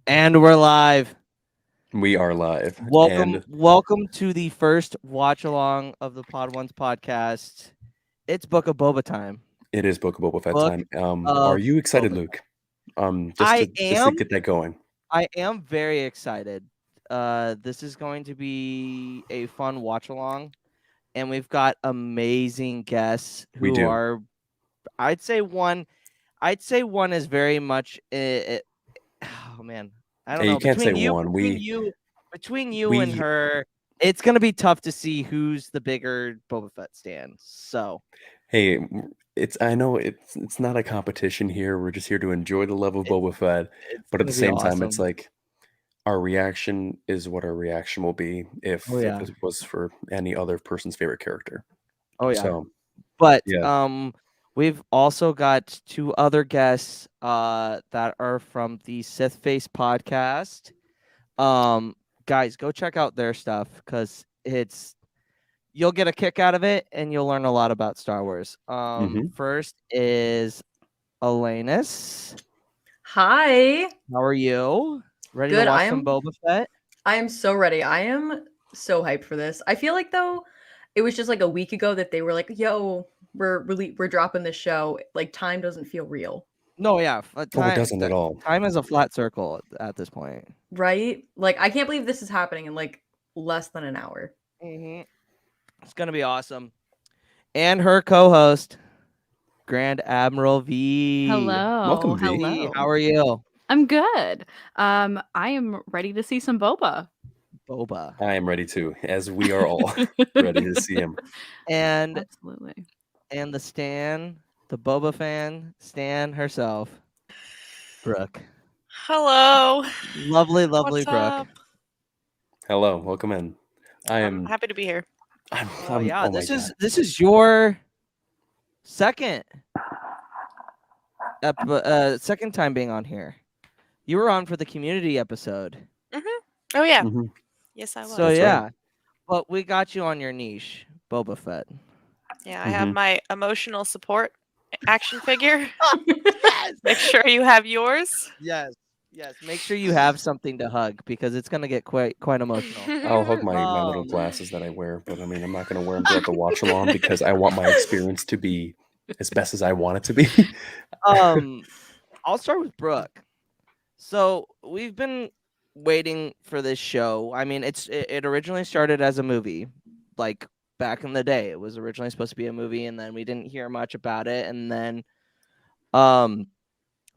And we're live. We are live, Welcome, and welcome to the first watch along of the Pod Ones podcast. It's Book of Boba time. it is Book of Boba Fett Book time. Are of you excited, Boba. Luke? Just I to am. get that going. I am very excited. This is going to be a fun watch along, and we've got amazing guests We who do. are. I'd say one. I'd say one is very much. Oh man, I don't Hey, you know. can't say Between you, one. between you and We. her, it's gonna be tough to see who's the bigger Boba Fett stan. So Hey, it's. I know it's not a competition here. We're just here to enjoy the love of it's Boba Fett, it's but at the gonna be same time, it's awesome. like our reaction is what our reaction will be Oh if yeah, it was for any other person's favorite character. oh yeah. So But yeah, we've also got two other guests that are from the Sith Faced Podcast. Um, guys, go check out their stuff because you'll get a kick out of it and you'll learn a lot about Star Wars. hmm First is Alanis. Hi. How are you? Ready to Good. watch some Boba Fett? I am so ready. I am so hyped for this. I feel like though it was just like a week ago that they were like, "Yo, we're dropping this show." Like time doesn't feel real, No, yeah. Oh, it doesn't at all. Time is a flat circle at this point. right? Like I can't believe this is happening in like less than an hour. Mm-hmm. It's gonna be awesome. And her co-host, Grand Admiral V. Hello, Welcome, V. V, hello. how are you, I'm good. I am ready to see some boba. Boba? I am ready too, as we are all ready to see him. And Absolutely. and the Boba fan, Stan herself, Brooke. Hello. Lovely, lovely What's Brooke. up? Hello, welcome in. I I'm am. happy to be here. Oh yeah, Oh my god. this is your second second time being on here. You were on for the community episode. Oh yeah. Mhm. Yes, I was. So That's right. yeah. But we got you on your niche, Boba Fett. Yeah, I have Mhm. my emotional support action figure. Yes. Make sure you have yours. Yes. Yes. Make sure you have something to hug because it's gonna get quite emotional. I'll hug my little Um glasses that I wear, but I mean, I'm not going to wear them throughout the watch along because I want my experience to be as best as I want it to be. um I'll start with Brooke. So we've been waiting for this show. I mean, it originally started as a movie, like back in the day. It was originally supposed to be a movie, and then we didn't hear much about it. And then, um,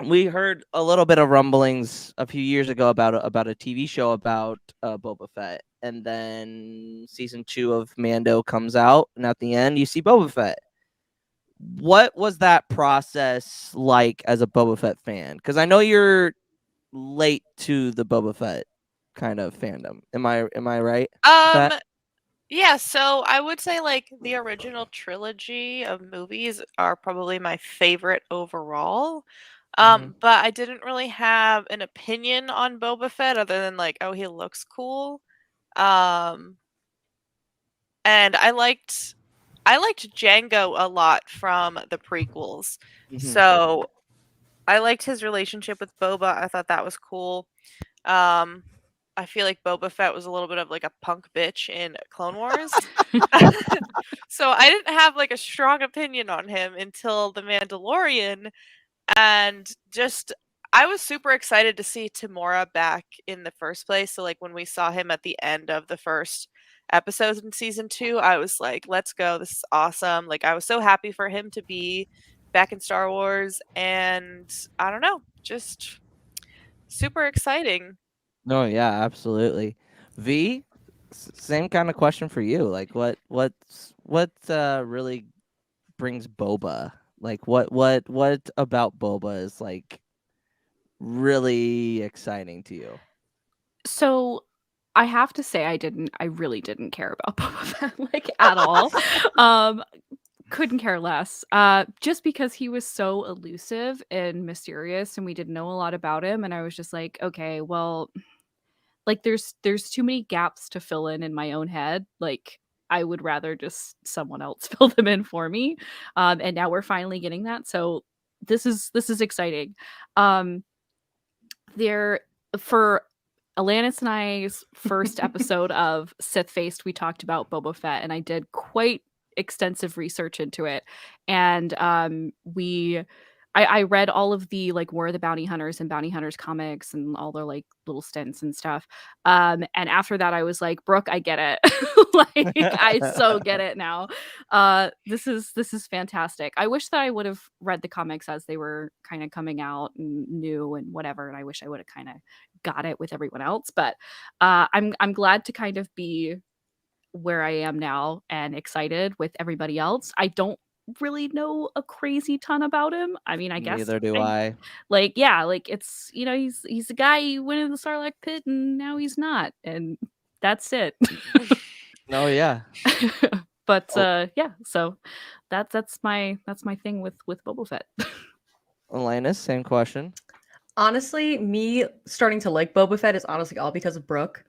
we heard a little bit of rumblings a few years ago about a TV show about Boba Fett, and then season 2 of Mando comes out, and at the end you see Boba Fett. What was that process like as a Boba Fett fan? Because I know you're late to the Boba Fett kind of fandom. Am I right? um Fett? yeah, so I would say like the original trilogy of movies are probably my favorite overall. Mhm. But I didn't really have an opinion on Boba Fett other than like, oh, he looks cool. Um and I liked Django a lot from the prequels. Mhm. So I liked his relationship with Boba. I thought that was cool. Um, I feel like Boba Fett was a little bit of like a punk bitch in Clone Wars. So I didn't have like a strong opinion on him until The Mandalorian, and just I was super excited to see Tamora back in the first place. So like when we saw him at the end of the first episodes in season 2, I was like, let's go. This is awesome. Like I was so happy for him to be back in Star Wars, and I don't know, just super exciting. No, yeah, absolutely. V, same kind of question for you. Like, what really brings Boba? Like, what about Boba is like really exciting to you? So I have to say I really didn't care about Boba Fett like at all. um couldn't care less. Just because he was so elusive and mysterious and we didn't know a lot about him, and I was just like, okay, well, like there's too many gaps to fill in my own head. Like I would rather just someone else fill them in for me. And now we're finally getting that. So this is exciting. Um there for Alanis and I's first episode of Sith Faced, we talked about Boba Fett, and I did quite extensive research into it. And I read all of the like War of the Bounty Hunters and Bounty Hunters comics and all their like little stints and stuff. And after that, I was like, Brooke, I get it. Like I so get it now. This is fantastic. I wish that I would have read the comics as they were kind of coming out and new and whatever. And I wish I would have kind of got it with everyone else. But I'm glad to kind of be where I am now and excited with everybody else. I don't really know a crazy ton about him. I mean, I guess Neither do I. like yeah, like it's he's a guy who went in the Sarlacc pit and now he's not, and that's it. Oh yeah. But yeah, so that's my thing with Boba Fett. Alanis, same question. Honestly, me starting to like Boba Fett is honestly all because of Brooke.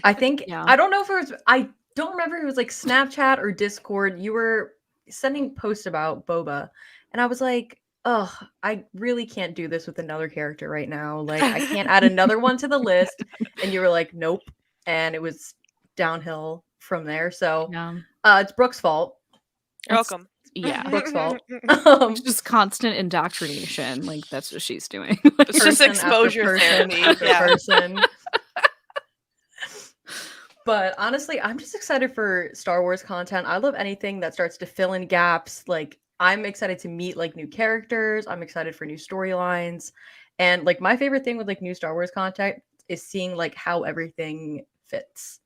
I think Yeah. I don't know if it was I don't remember if it was like Snapchat or Discord. You were sending posts about Boba, and I was like, "Ugh, I really can't do this with another character right now. Like, I can't add another one to the list." And you were like, "Nope," and it was downhill from there. So, Yeah. it's Brooke's fault. You're It's- welcome. Yeah. Brooke's fault. It's just constant indoctrination. Like that's what she's doing. It's just Person after exposure person therapy. after Yeah. person. But honestly, I'm just excited for Star Wars content. I love anything that starts to fill in gaps. Like I'm excited to meet like new characters. I'm excited for new storylines. And like my favorite thing with like new Star Wars content is seeing like how everything fits.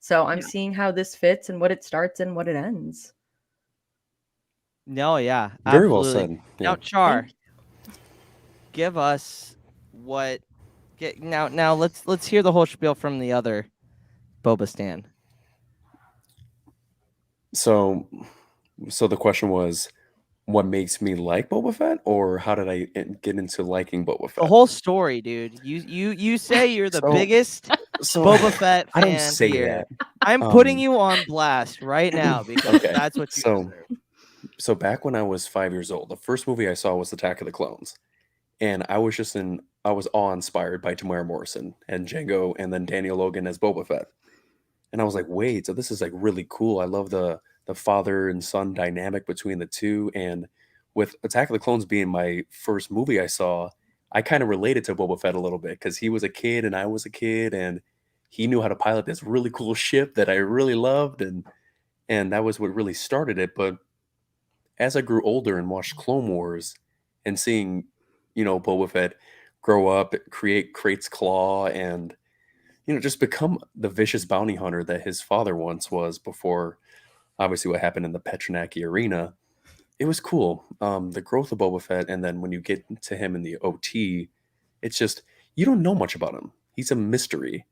So I'm Yeah. seeing how this fits and what it starts and what it ends. No, yeah. Very well absolutely. said. Now, Yeah. Char, give us what now let's hear the whole spiel from the other Boba Stan. So the question was, what makes me like Boba Fett, or how did I get into liking Boba Fett? The whole story, dude. You say you're the So- biggest So Boba Fett I fan don't say here. that. I'm putting Um, you on blast right now because Okay, that's what you so- deserve. So back when I was 5 years old, the first movie I saw was Attack of the Clones, and I was awe-inspired by Tamara Morrison and Django, and then Daniel Logan as Boba Fett, and I was like, wait, so this is like really cool. I love the father and son dynamic between the two, and with Attack of the Clones being my first movie I saw, I kind of related to Boba Fett a little bit because he was a kid and I was a kid, and he knew how to pilot this really cool ship that I really loved, and that was what really started it. But as I grew older and watched Clone Wars and seeing, Boba Fett grow up, create Krait's Claw, and, just become the vicious bounty hunter that his father once was before, obviously, what happened in the Petronaki arena, it was cool. The growth of Boba Fett, and then when you get to him in the OT, it's just, you don't know much about him. He's a mystery.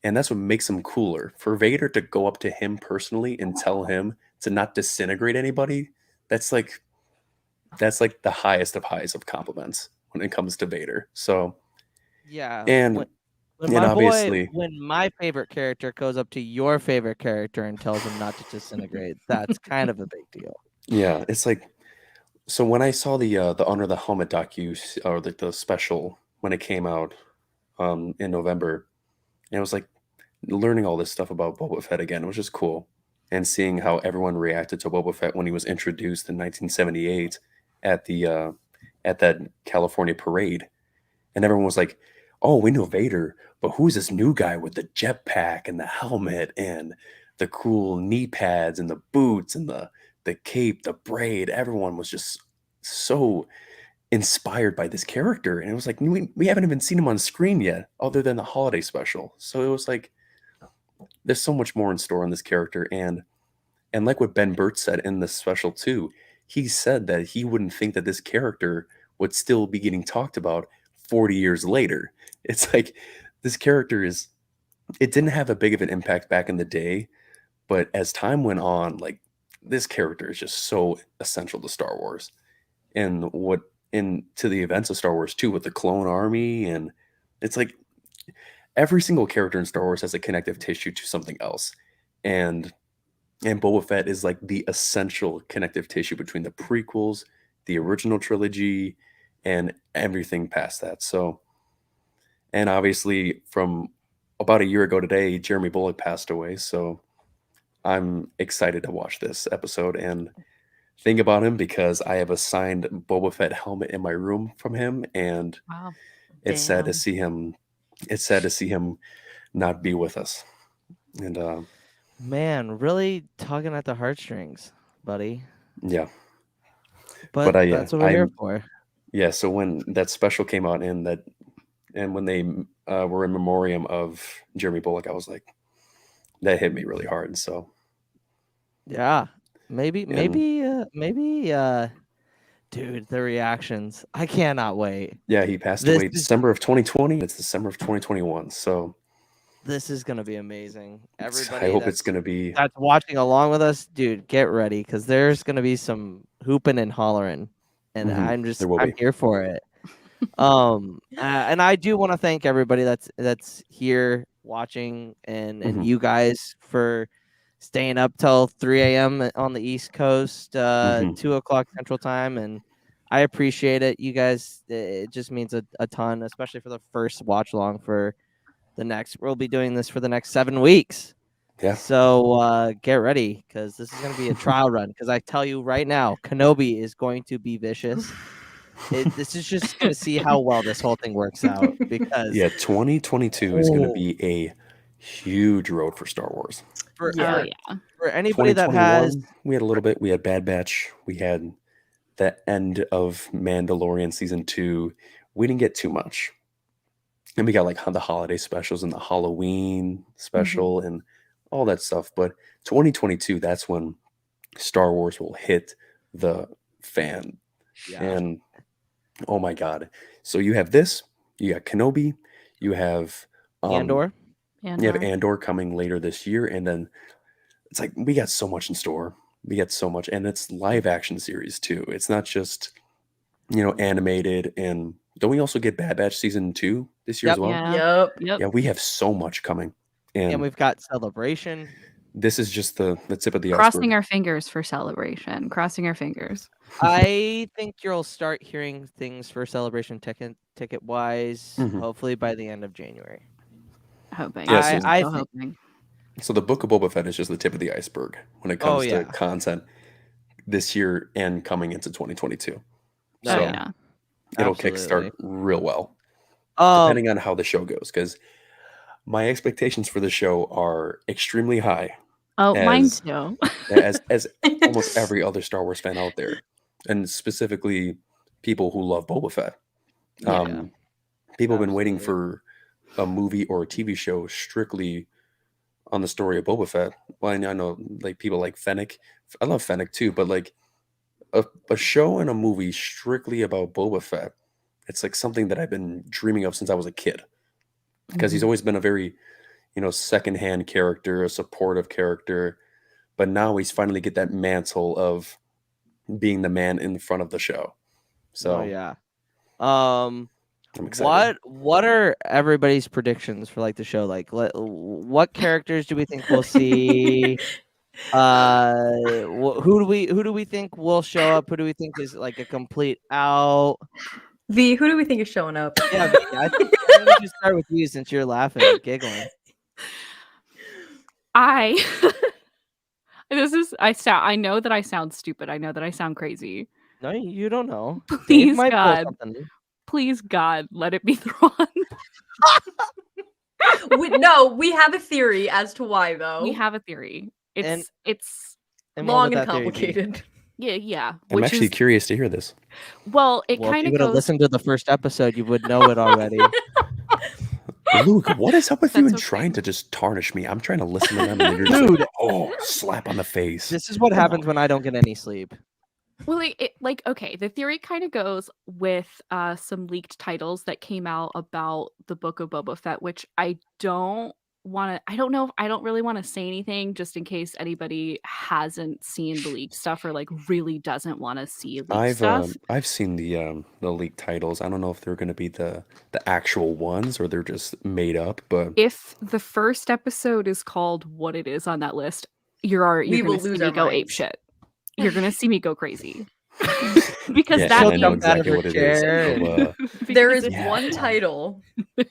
And that's what makes him cooler. For Vader to go up to him personally and tell him to not disintegrate anybody, that's like the highest of highs of compliments when it comes to Vader. So, Yeah. and when and my obviously- boy, when my favorite character goes up to your favorite character and tells him not to disintegrate, that's kind of a big deal. yeah, it's like, so when I saw the Under the Helmet docu, or the special when it came out in November, and it was like learning all this stuff about Boba Fett again. It was just cool, and seeing how everyone reacted to Boba Fett when he was introduced in 1978 at that California parade, and everyone was like, "Oh, we know Vader, but who's this new guy with the jetpack and the helmet and the cool knee pads and the boots and the cape, the braid?" Everyone was just so inspired by this character, and it was like we haven't even seen him on screen yet, other than the holiday special. So it was like there's so much more in store on this character, and like what Ben Burt said in the special too, he said that he wouldn't think that this character would still be getting talked about 40 years later. It's like this character it didn't have a big of an impact back in the day, but as time went on, like this character is just so essential to Star Wars and to the events of Star Wars too, with the clone army. And it's like every single character in Star Wars has a connective tissue to something else. And Boba Fett is like the essential connective tissue between the prequels, the original trilogy, and everything past that. So, And obviously, from about a year ago today, Jeremy Bulloch passed away. So I'm excited to watch this episode and think about him because I have a signed Boba Fett helmet in my room from him, and Wow. it's sad to Damn. see him. It's sad to see him not be with us. And Man, really tugging at the heartstrings, buddy. yeah, But but that's what we're here I'm for. yeah. So when that special came out and when they were in memoriam of Jeremy Bulloch, I was like, that hit me really hard. So Yeah. Maybe, and dude, the reactions. I cannot wait. yeah, he passed This away is December of 2020. It's December of 2021. So this is gonna be amazing. I Everybody hope it's gonna be. that's watching along with us, dude, get ready because there's gonna be some hooping and hollering, and There will I'm be. here for it. And I do want to thank everybody that's here watching and Mhm. you guys for staying up till 3 a.m. on the East Coast, Mhm. 2 o'clock Central Time, and I appreciate it. You guys, it just means a ton, especially for the first watch along for the next. We'll be doing this for the next 7 weeks. Yeah. So get ready because this is going to be a trial run. Because I tell you right now, Kenobi is going to be vicious. This is just going to see how well this whole thing works out. Because Yeah, 2022 is going to Oh. be a huge road for Star Wars. for, Yeah. Oh for, yeah. for anybody that has 2021, we had a little bit. We had Bad Batch. We had the end of Mandalorian season 2. We didn't get too much. And we got like the holiday specials and the Halloween special and all that stuff. But 2022, that's when Star Wars will hit the fan. yeah, And oh my God. So you have this, you got Kenobi, you have Andor. you have Andor coming later this year, and then it's like we got so much in store. We got so much, and it's live action series too. It's not just animated. And don't we also get Bad Batch season 2 this year Yep. as well? Yeah. Yep. Yep. Yeah, we have so much coming, And and we've got Celebration. this is just the tip of the Crossing iceberg. our fingers for Celebration. Crossing our fingers. I think you'll start hearing things for Celebration ticket wise, Mhm. hopefully by the end of January. Hoping. Yeah, so- I Still think- hoping. So the Book of Boba Fett is just the tip of the iceberg when it comes yeah. to content this year and coming into 2022. No, So Oh yeah. it'll Absolutely. kickstart real well, Um, depending on how the show goes. Because my expectations for the show are extremely high, Oh, mine as- too. as almost every other Star Wars fan out there, and specifically people who love Boba Fett. Yeah. People have been waiting Absolutely. for a movie or a TV show strictly on the story of Boba Fett. Well, I know like people like Fennec. I love Fennec too, but like a show and a movie strictly about Boba Fett, it's like something that I've been dreaming of since I was a kid. Because he's Mhm. always been a very, secondhand character, a supportive character. But now he's finally get that mantle of being the man in front of the show. So oh yeah. I'm excited. What are everybody's predictions for like the show? Like, what characters do we think we'll see? Who do we think will show up? Who do we think is like a complete out? V, who do we think is showing up? Yeah, I think we should start with you since you're laughing and giggling. I know that I sound stupid. I know that I sound crazy. No, you don't know. Dave Please might pull God. something. Please God, let it be Thrawn. We have a theory as to why, though. We have a theory. And- It's And what long would and that theory be? complicated. yeah. I'm Which actually is curious to hear this. well, it Well, if kind you of would have goes. listened to the first episode, you would know it already. Luke, what is up with you That's and okay. trying to just tarnish me? I'm trying to listen to them and you're just Dude. like, oh, slap on the face. This is what Come happens on. when I don't get any sleep. Well, okay, the theory kind of goes with some leaked titles that came out about the Book of Boba Fett, which I don't really want to say anything just in case anybody hasn't seen the leaked stuff or like really doesn't want to see leaked stuff. I've seen the leaked titles. I don't know if they're going to be the actual ones or they're just made up, but If the first episode is called what it is on that list, you're We going will to see lose me our go minds. ape shit. You're going to see me go crazy. because Yeah, that and I know She'll jump out of exactly her what it is. chair So, There because is if- Yeah. one title,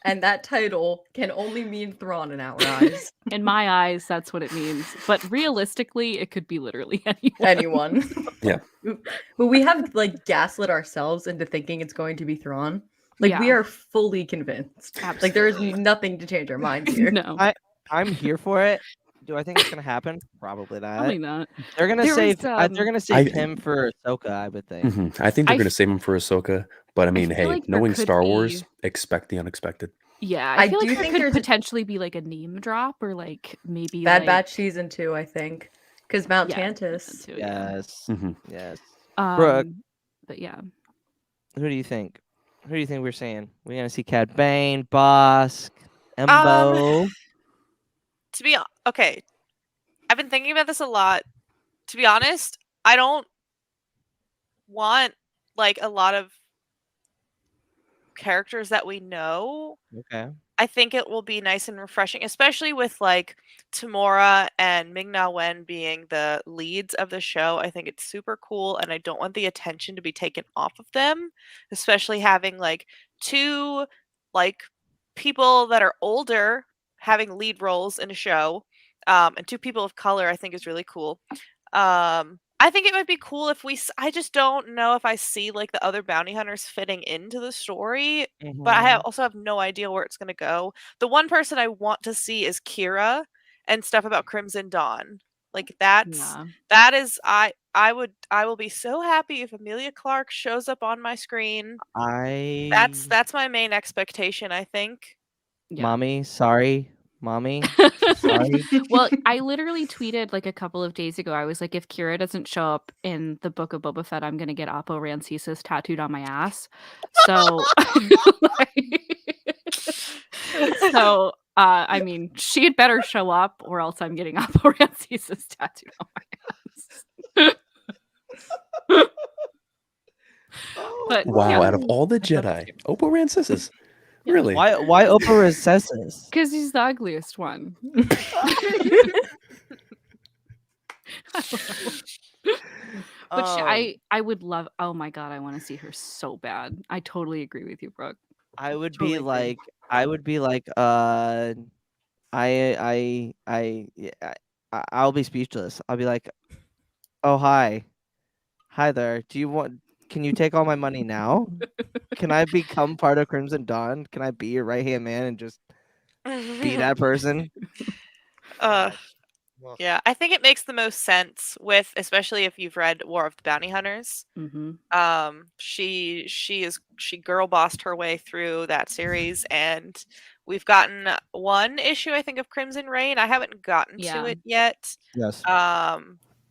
and that title can only mean Thrawn in our eyes. in my eyes, that's what it means. But realistically, it could be literally anyone. Anyone. Yeah. But we have like gaslit ourselves into thinking it's going to be Thrawn. Like we Yeah. are fully convinced. Like there is nothing to change our minds here. No, I'm here for it. Do I think it's gonna happen? Probably not. probably not. They're gonna There save. was, They're gonna save I- him for Ahsoka, I would think. I think they're I going to f- save him for Ahsoka. But I mean, feel hey, like there knowing could Star be- Wars, expect the unexpected. Yeah, I I feel like do there think could there's a- potentially be like a name drop or like maybe Bad like, Batch season 2, I think. Because Mount Yeah, Tantus. too, yeah. Yes. Mhm. Yes. But yeah, Who do you think? Who do you think we're seeing? We're gonna see Cad Bane, Bosk, Embo. To be okay, I've been thinking about this a lot. To be honest, I don't want like a lot of characters that we know. Okay. I think it will be nice and refreshing, especially with like Tamora and Ming-Na Wen being the leads of the show. I think it's super cool, and I don't want the attention to be taken off of them, especially having like two like people that are older having lead roles in a show, and two people of color. I think is really cool. I think it might be cool if I just don't know if I see like the other bounty hunters fitting into the story, but I Mhm. also have no idea where it's going to go. The one person I want to see is Kira and stuff about Crimson Dawn. Like that is I will be so happy if Amelia Clark shows up on my screen. That's my main expectation, I think. yeah. Mommy, sorry. Mommy, sorry. Well, I literally tweeted like a couple of days ago. I was like, if Kira doesn't show up in the Book of Boba Fett, I'm gonna get Oppo Rancisis tattooed on my ass. So, so I mean, she had better show up, or else I'm getting Oppo Rancisis tattooed on my ass. But Wow, yeah, out of all the Jedi, Oppo Rancisis. Really? Why Oprah recesses? because he's the ugliest one. But I would love. Oh my god, I want to see her so bad. I totally agree with you, Brooke. I would Totally be agree. like I'll be speechless. I'll be like, "Oh, hi there. Can you take all my money now? Can I become part of Crimson Dawn? Can I be your right-hand man and just be that person?" Yeah, I think it makes the most sense with, especially if you've read War of the Bounty Hunters. Mm-hmm. She girl bossed her way through that series, and we've gotten one issue, I think, of Crimson Reign. I haven't gotten to it yet. Yes.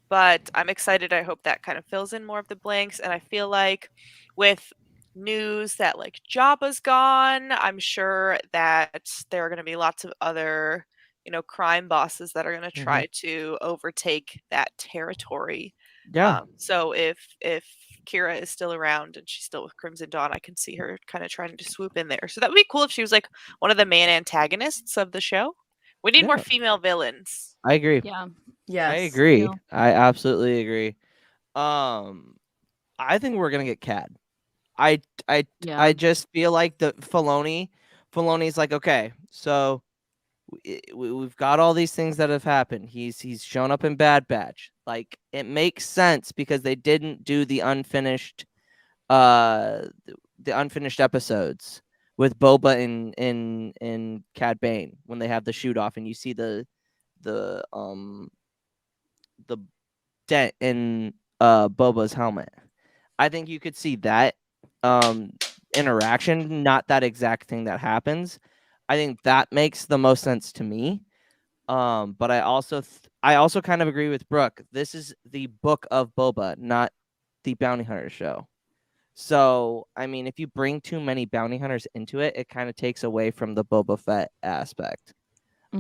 But I'm excited. I hope that kind of fills in more of the blanks, and I feel like with news that like Jabba's gone, I'm sure that there are going to be lots of other crime bosses that are going to try to overtake that territory. Yeah. So if Kira is still around and she's still with Crimson Dawn, I can see her kind of trying to swoop in there. So that would be cool if she was like one of the main antagonists of the show. We need more Yeah. female villains. I agree. Yeah. Yes. I agree. Yeah. I absolutely agree. I think we're gonna get Cad. I just feel like the Filoni's like, okay, so we've got all these things that have happened. He's shown up in Bad Batch. Like, it makes sense because they didn't do the unfinished episodes with Boba in Cad Bane when they have the shoot off and you see the dent in Boba's helmet. I think you could see that interaction, not that exact thing that happens. I think that makes the most sense to me. But I also kind of agree with Brooke. This is the Book of Boba, not the Bounty Hunter show. So, I mean, if you bring too many bounty hunters into it, it kind of takes away from the Boba Fett aspect,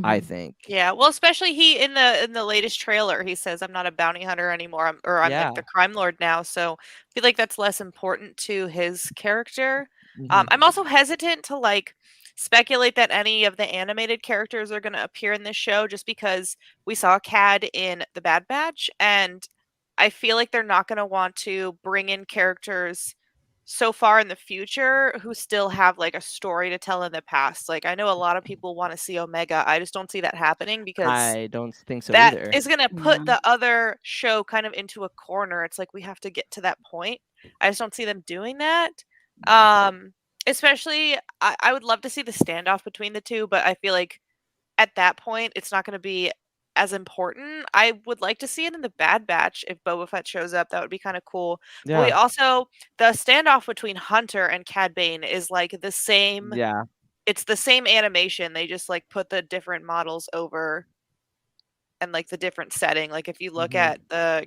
I think. Yeah, well, especially he in the latest trailer, he says, "I'm not a bounty hunter anymore. I'm like the crime lord now." So I feel like that's less important to his character. I'm also hesitant to like speculate that any of the animated characters are going to appear in this show, just because we saw Cad in the Bad Batch, and I feel like they're not going to want to bring in characters so far in the future who still have like a story to tell in the past. Like I know a lot of people want to see Omega. I just don't see that happening because I don't think so that either. is going to put the other show kind of into a corner. It's like we have to get to that point. I just don't see them doing that. Especially I would love to see the standoff between the two, but I feel like at that point it's not going to be as important. I would like to see it in the Bad Batch if Boba Fett shows up. That would be kind of cool. But we Yeah. also the standoff between Hunter and Cad Bane is like the same. Yeah. It's the same animation. They just like put the different models over and like the different setting. Like if you look at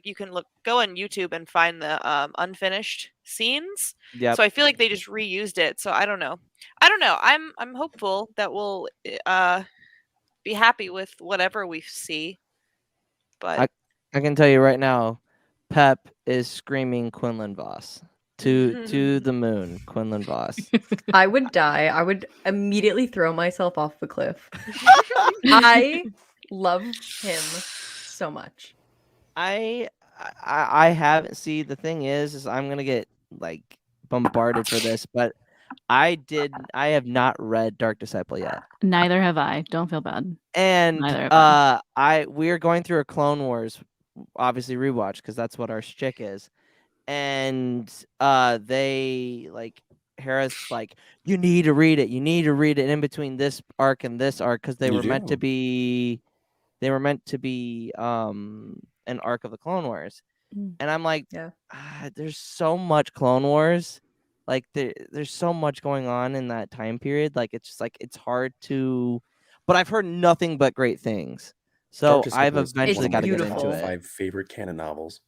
you can go on YouTube and find the unfinished scenes. Yep. So I feel like they just reused it. So I don't know. I'm hopeful that we'll be happy with whatever we see. But I can tell you right now, Pep is screaming Quinlan Voss to the moon. Quinlan Voss. I would die. I would immediately throw myself off the cliff. I love him so much. I haven't. See, the thing is I'm gonna get like bombarded for this, but I have not read Dark Disciple yet. Neither have I. Don't feel bad. And Neither have we're going through a Clone Wars, obviously rewatch because that's what our shtick is. And they like Hera's like, you need to read it. You need to read it in between this arc and this arc because they You were meant to do. be an arc of the Clone Wars. And I'm like, there's so much Clone Wars. Like there's so much going on in that time period. Like it's just like it's hard to, but I've heard nothing but great things. So Dark Disciple I've is eventually one got of to my get beautiful. into top it. 5 favorite canon novels.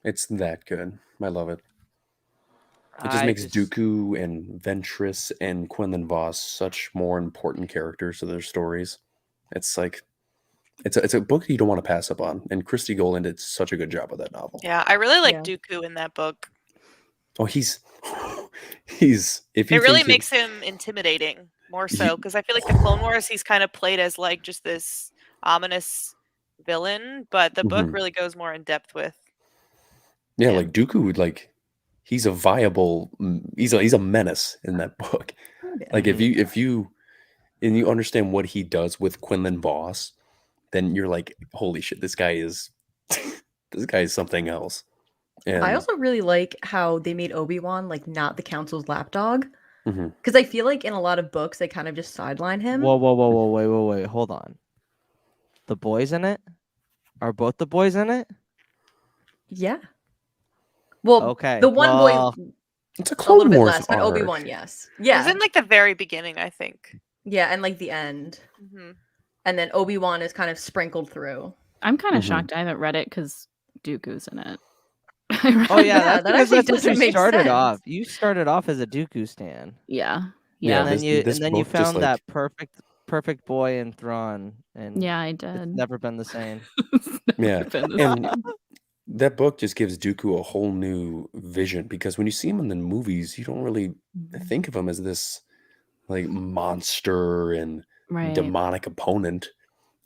It's that good. I love it. It just makes Dooku and Ventress and Quinlan Voss such more important characters to their stories. It's like it's a book you don't want to pass up on. And Christy Golden did such a good job with that novel. yeah, I really like Yeah. Dooku in that book. Oh, he's if you It really think makes him intimidating more so because I feel like the Clone Wars he's kind of played as like just this ominous villain, but the book Mhm. really goes more in depth with. Yeah, Yeah. like Dooku would like he's a viable he's a menace in that book. Like if you understand what he does with Quinlan Voss, then you're like, holy shit, this guy is this guy is something else. And I also really like how they made Obi-Wan like not the Council's lapdog. Mhm. Because I feel like in a lot of books they kind of just sideline him. Whoa, wait, hold on. The boys in it? Are both the boys in it? Yeah. Well, Okay. the one well, boy it's a a Clone little bit Wars less, but arc. Obi-Wan, yes. It Yeah. was in like the very beginning, I think. Yeah, and like the end. Mhm. And then Obi-Wan is kind of sprinkled through. I'm kind of Mhm. shocked I haven't read it because Dooku's in it. oh yeah, Yeah, that's that because actually that's what doesn't you make started sense. off. You started off as a Dooku stan. Yeah. Yeah, And Yeah. then this you book just, found that like- perfect boy in Thrawn, and Yeah, I it's did. never been the same. It's never Yeah, been the and same. that book just gives Dooku a whole new vision because when you see him in the movies, you don't really think of him as this like monster and Right. demonic opponent.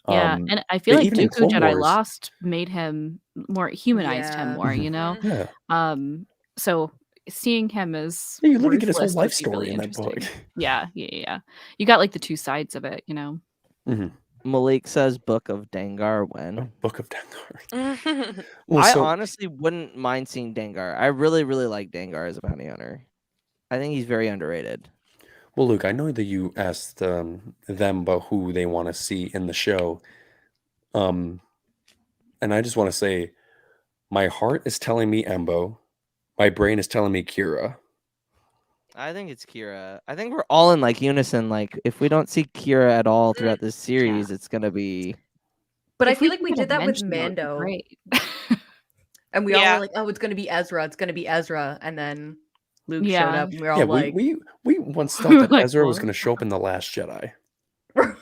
Yeah, and I feel like even in Dooku Clone Jedi Wars- Lost made him more humanized him Yeah. more, you Mhm. know? Yeah, So seeing him as yeah, you literally get his whole ruthless life would be story really in that book. interesting. Yeah. You got like the two sides of it, you know? Mhm. Malik says Book of Dengar when. Oh, Book of Dengar. Mhm. Well, I so honestly wouldn't mind seeing Dengar. I really like Dengar as a bounty hunter. I think he's very underrated. well, Luke, I know that you asked them about who they want to see in the show, and I just want to say, my heart is telling me Embo, my brain is telling me Kira. I think it's Kira. I think we're all in like unison. Like if we don't see Kira at all throughout this series, it's gonna be. But I If feel like can we get a did that with mention, that would be Mando. Great. And we all Yeah. were like, oh, it's gonna be Ezra. It's gonna be Ezra. And then Luke showed Yeah. up and we were all Yeah, like, we once We thought were that like, Ezra was "What?" going to show up in The Last Jedi.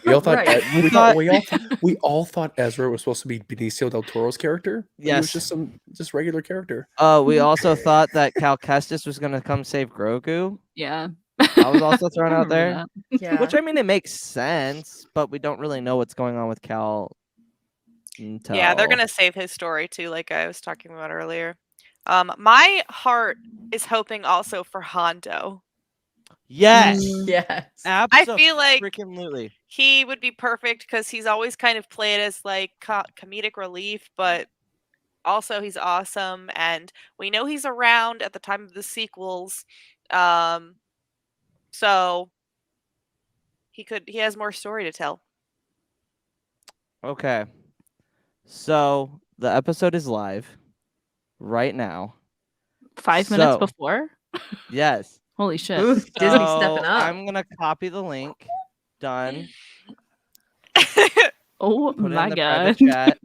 We all thought right. we all thought Ezra was supposed to be Benicio del Toro's character. But he was Yes. just regular character. We also thought that Cal Kestis was gonna come save Grogu. Yeah. That was also thrown I out remember there. that. Yeah. Which I mean, it makes sense, but we don't really know what's going on with Cal Yeah, they're gonna save his story too, like I was talking about earlier. My heart is hoping also for Hondo. Yes. Yes. I feel like Absolutely. he would be perfect because he's always kind of played as like comedic relief, but also he's awesome, and we know he's around at the time of the sequels. So he has more story to tell. Okay. So the episode is live right now. 5 minutes So- before? Yes. Holy shit. Ooh, Disney So stepping up. I'm gonna copy the link. Done. Oh Put it my in the god. private chat.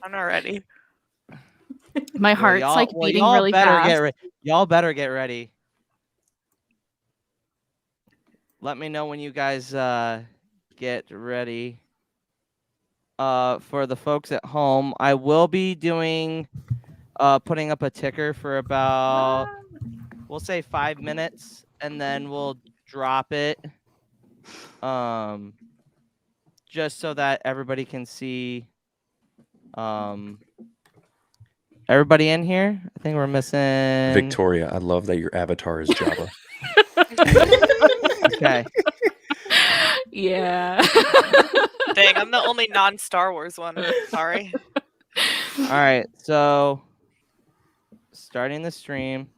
I'm not ready. My heart's like beating really fast. Y'all better get ready. Let me know when you guys get ready. For the folks at home, I will be doing putting up a ticker for about we'll say 5 minutes, and then we'll drop it. Just so that everybody can see. Everybody in here? I think we're missing Victoria, I love that your avatar is Java. Okay. Yeah. Dang, I'm the only non-Star Wars one. Sorry. All right. So starting the stream.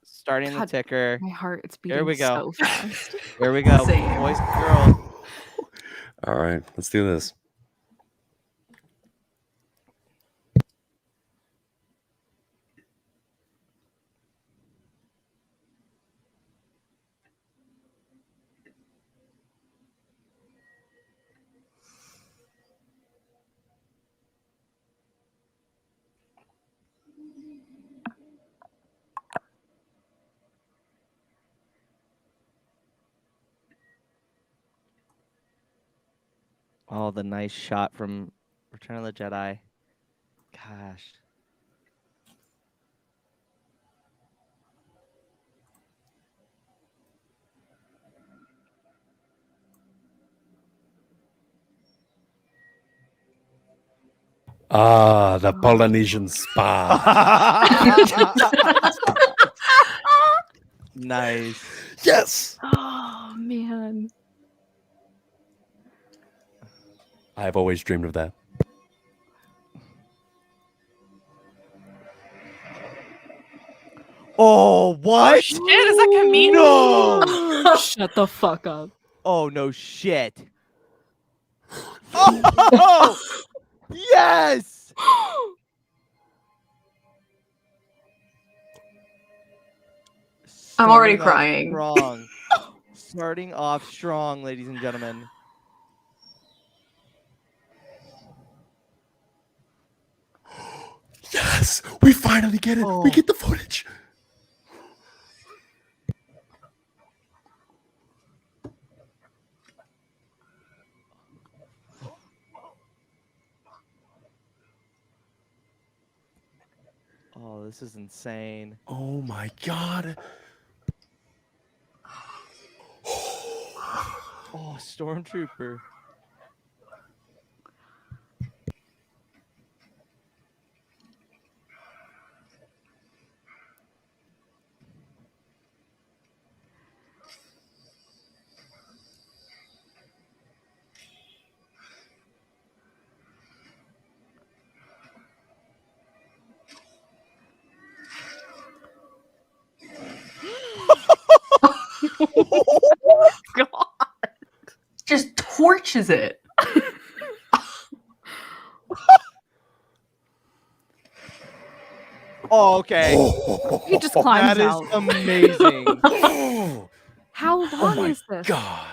Starting the God, ticker. My heart, it's Here beating we go. so fast. Here we go. Same. Boys and girls. All right, let's do this. Oh, the nice shot from Return of the Jedi. Gosh. Ah, the Polynesian spa. Nice. Yes. Oh man. I've always dreamed of that. Oh, what? Oh shit, is that Camille? No. Shut the fuck up. Oh, no shit. Oh, yes. I'm already Starting off crying. Strong. Starting off strong, ladies and gentlemen. Yes, we finally get it. Oh. We get the footage. Oh, this is insane. Oh my god. Oh, Stormtrooper. God. Just torches it. Oh, okay. He just climbs That is out. amazing. Oh, How oh long my is this? god.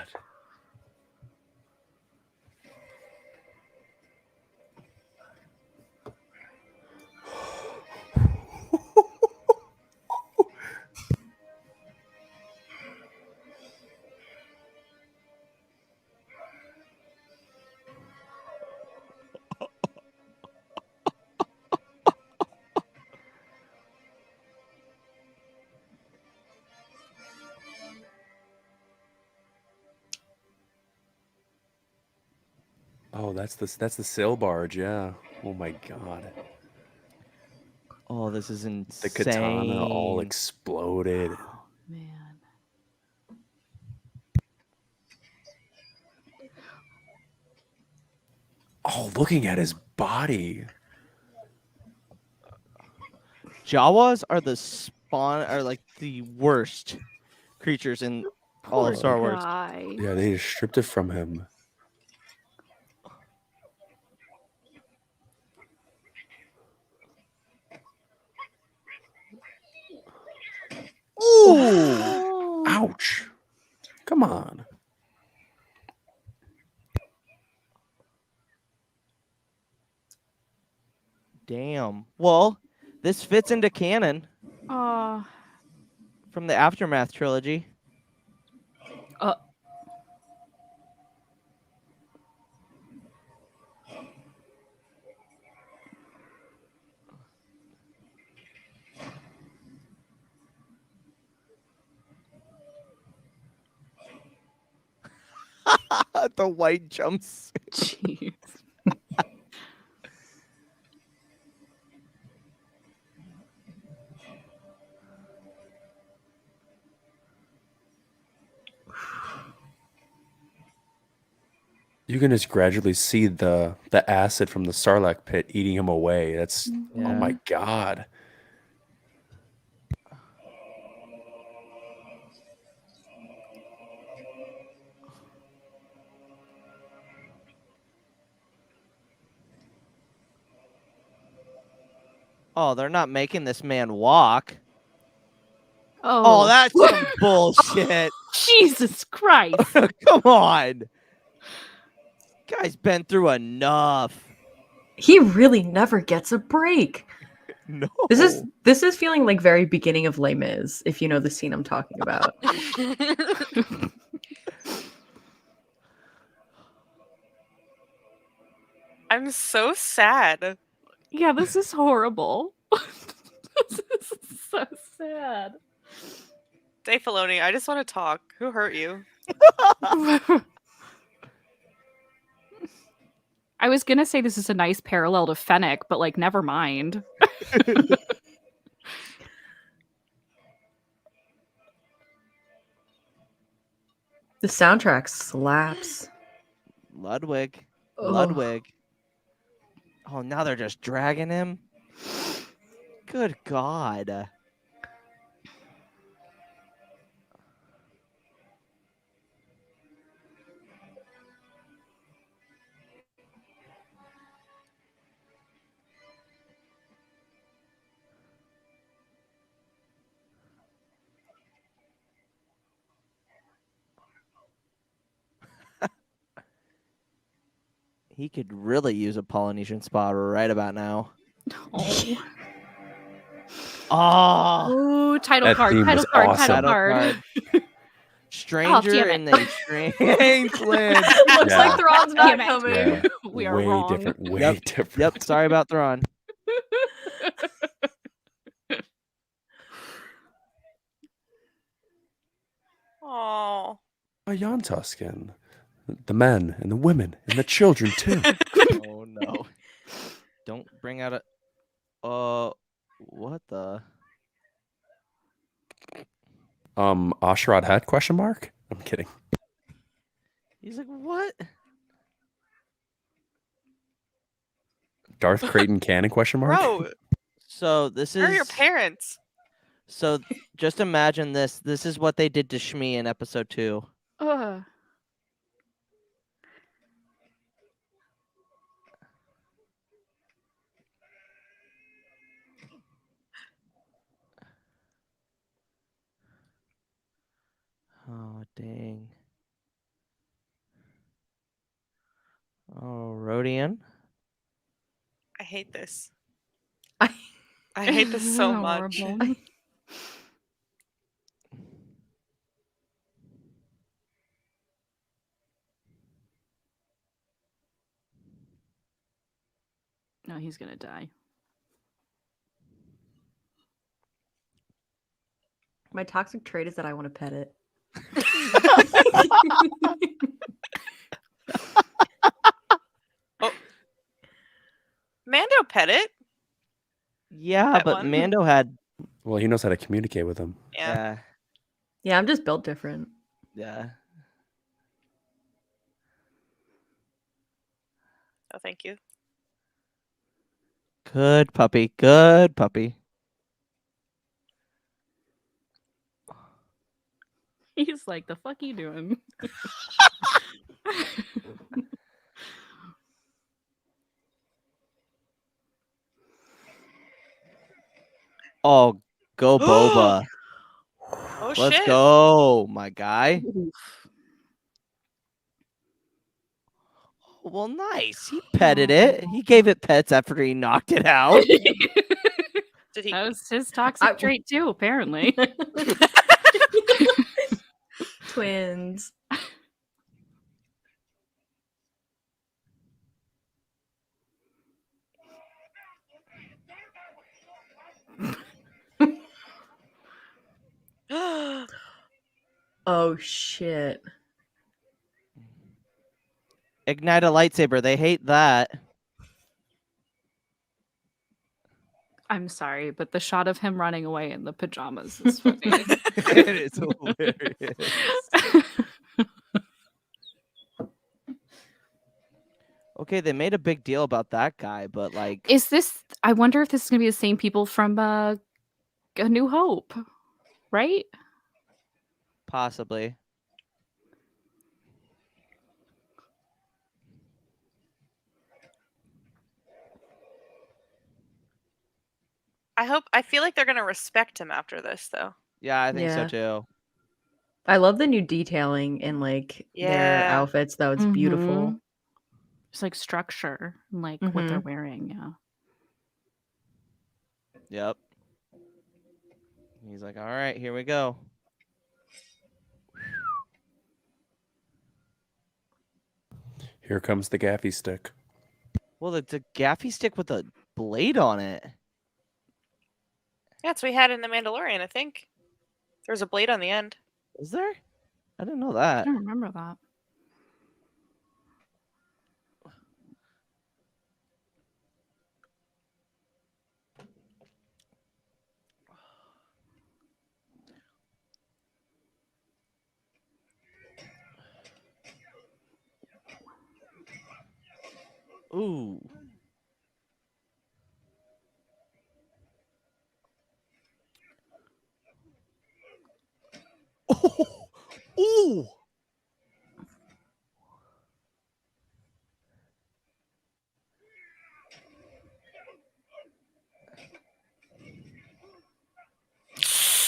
Oh, that's the sail barge. Yeah. Oh my god. Oh, this is The insane. katana all exploded. Oh, man. Oh, looking at his body. Jawas are like the worst creatures in all of Poor Star Wars. guy. Yeah, they just stripped it from him. Ooh! Oh. Ouch. Come on. Damn. Well, this fits into canon Oh. from the Aftermath trilogy. The white jumpsuit. Jeez. You can just gradually see the acid from the Sarlacc pit eating him away. That's oh my god. Oh, they're not making this man walk. Oh, Oh, that's some bullshit. Jesus Christ. Come on. Guy's been through enough. He really never gets a break. No. This is feeling like very beginning of Les Mis, if you know the scene I'm talking about. I'm so sad. Yeah, this is horrible. This is so sad. Dave Filoni, I just want to talk. Who hurt you? I was gonna say this is a nice parallel to Fennec, but like, never mind. The soundtrack slaps. Ludwig. Ugh. Ludwig. Oh, now they're just dragging him. Good God. He could really use a Polynesian spa right about now. Oh. Oh, Ooh, title That card, theme title was card, awesome. title card. Stranger damn in it. the Strange Land. Looks Yeah. like Thrawn's not Damn it. coming. Yeah. We are way wrong. different. Way Yep. different. Yep, sorry about Thrawn. Oh. A Yon Tuscan. The men and the women and the children too. Oh no. Don't bring out a what the Ashrad hat question mark? I'm kidding. He's like, what? Darth Creighton Cannon question mark? Bro, So this where are your is parents? so just imagine this. This is what they did to Shmi in episode 2. Ugh. Oh dang. Oh, Rodian. I hate this. I- I hate this so much. Horrible. No, he's gonna die. My toxic trait is that I want to pet it. pet it? Yeah, That but one? Mando had. Well, he knows how to communicate with him. Yeah. Yeah, I'm just built different. Yeah. Oh, thank you. Good puppy. Good puppy. He's like, the fuck you doing? Oh, go Boba. Oh Let's shit. go, my guy. Well, nice. He petted it. He gave it pets after he knocked it out. Did he? That was his toxic trait too, apparently. Twins. Oh shit. Ignite a lightsaber. They hate that. I'm sorry, but the shot of him running away in the pajamas is funny. It is hilarious. Okay, they made a big deal about that guy, but like, Is this? I wonder if this is gonna be the same people from A New Hope, right? possibly. I feel like they're gonna respect him after this, though. Yeah, I think so Yeah. too. I love the new detailing in like their Yeah. outfits though. It's beautiful. Mhm. It's like structure, and like what they're wearing. Yeah. Yep. He's like, all right, here we go. Here comes the gaffy stick. Well, it's a gaffy stick with a blade on it. Yeah, that's what we had in The Mandalorian, I think. There's a blade on the end. Is there? I didn't know I that. don't remember that. Ooh. Oh. Ooh.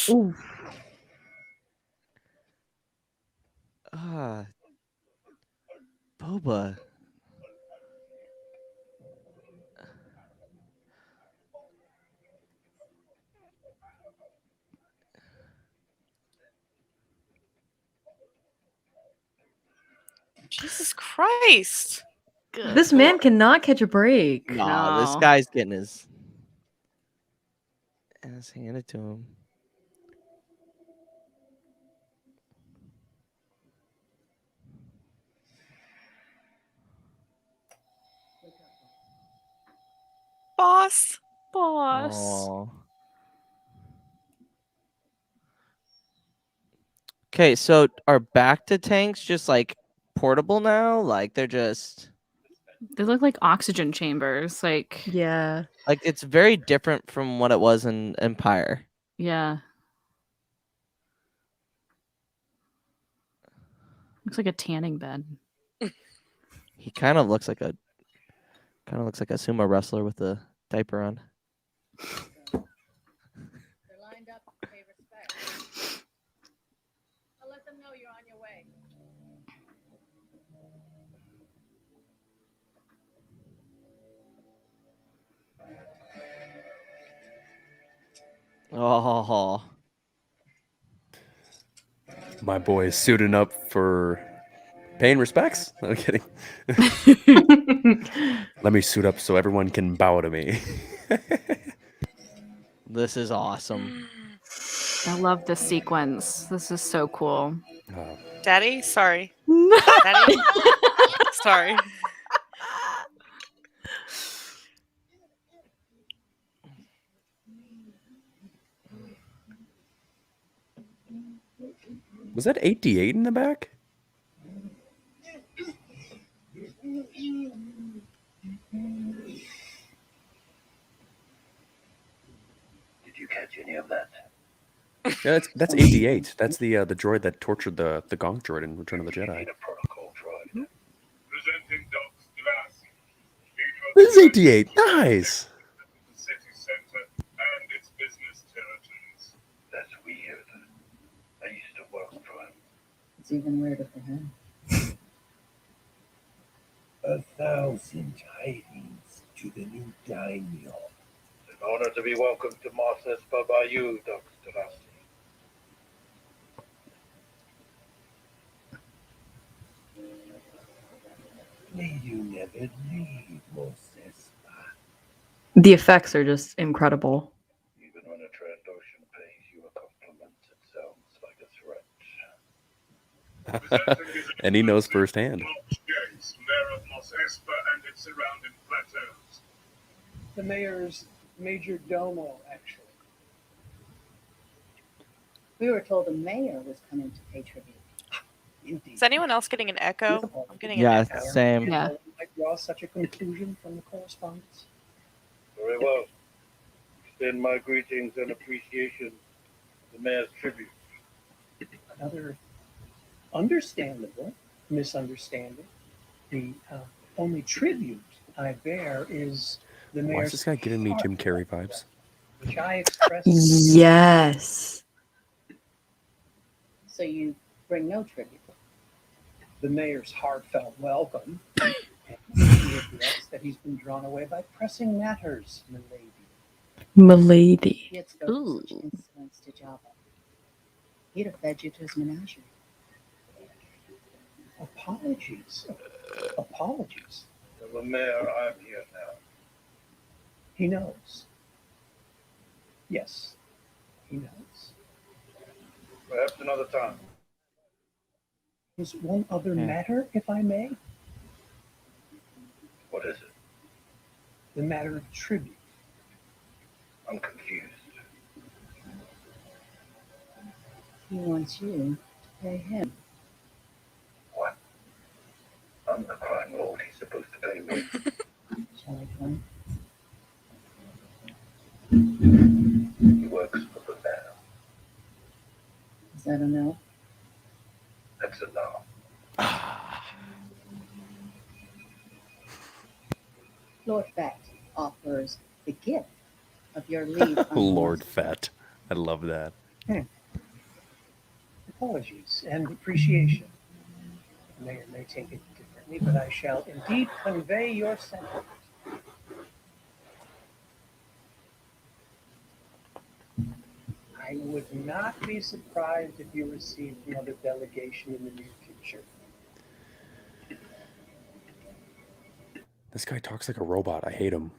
Ooh. Boba. Jesus Christ. Good This man cannot catch a break. Nah, this No. guy's getting his ass handed to him. Boss. Boss. Aw. Okay, so are back to tanks just like portable now? Like they're just They look like oxygen chambers. Like, Yeah. like it's very different from what it was in Empire. yeah. Looks like a tanning bed. He kind of looks like a sumo wrestler with a diaper on. They're lined up to pay respect. I'll let them know you're on your way. Oh, My boy is suiting up for paying respects. No, I'm kidding. Let me suit up so everyone can bow to me. this is awesome. I love this sequence. This is so cool. Oh, Daddy? Sorry. Daddy? Sorry. Was that 8D8 in the back? Did you catch any of that? Yeah, that's 8D8. That's the droid that tortured the Gonk droid in Return of the Jedi. Need a protocol droid. Presenting Doc's glass. This is 8D8. Nice. The city center and its business territories. That's weird. I used to work for him. It's even weirder for him. 1,000 tidings to the new daimyo. An honor to be welcomed to Mos Espa by you, Dr. Rossi. May you never leave Mos Espa. The effects are just incredible. Even when a Trandoshan pays you a compliment, it sounds like a threat. Presenting his And he knows firsthand. March Gates, mayor of Mos Espa and its surrounding plateaus. The mayor's major domo, actually. We were told the mayor was coming to pay tribute. Indeed. Is anyone else getting an echo? I'm getting an Yeah, echo. same. Yeah. I draw such a conclusion from the correspondence. Very well. Extend my greetings and appreciation to the mayor's tribute. Another understandable misunderstanding. The only tribute I bear is the mayor's. Why is this guy giving me Jim Carrey vibes? Which I express. Yes. So you bring no tribute. The mayor's heartfelt welcome. And he regrets that he's been drawn away by pressing matters, milady. Milady. He had spoken such Ooh. insolence to Jabba. He'd have fed you to his menagerie. Apologies. Apologies. Tell the mayor I'm here now. He knows. Yes, he knows. Perhaps another time. There's one other Yeah. matter, if I may. What is it? The matter of tribute. I'm confused. He wants you to pay him. What? I'm the crime lord. He's supposed to pay me. Shall I come? He works for the mayor. Is that a no? That's a no. Lord Fett offers the gift of your leave. on Lord Mos- Fett. I love that. Apologies and appreciation. The mayor may take it differently, but I shall indeed convey your sentiment. I would not be surprised if you received another delegation in the near future. This guy talks like a robot. I hate him.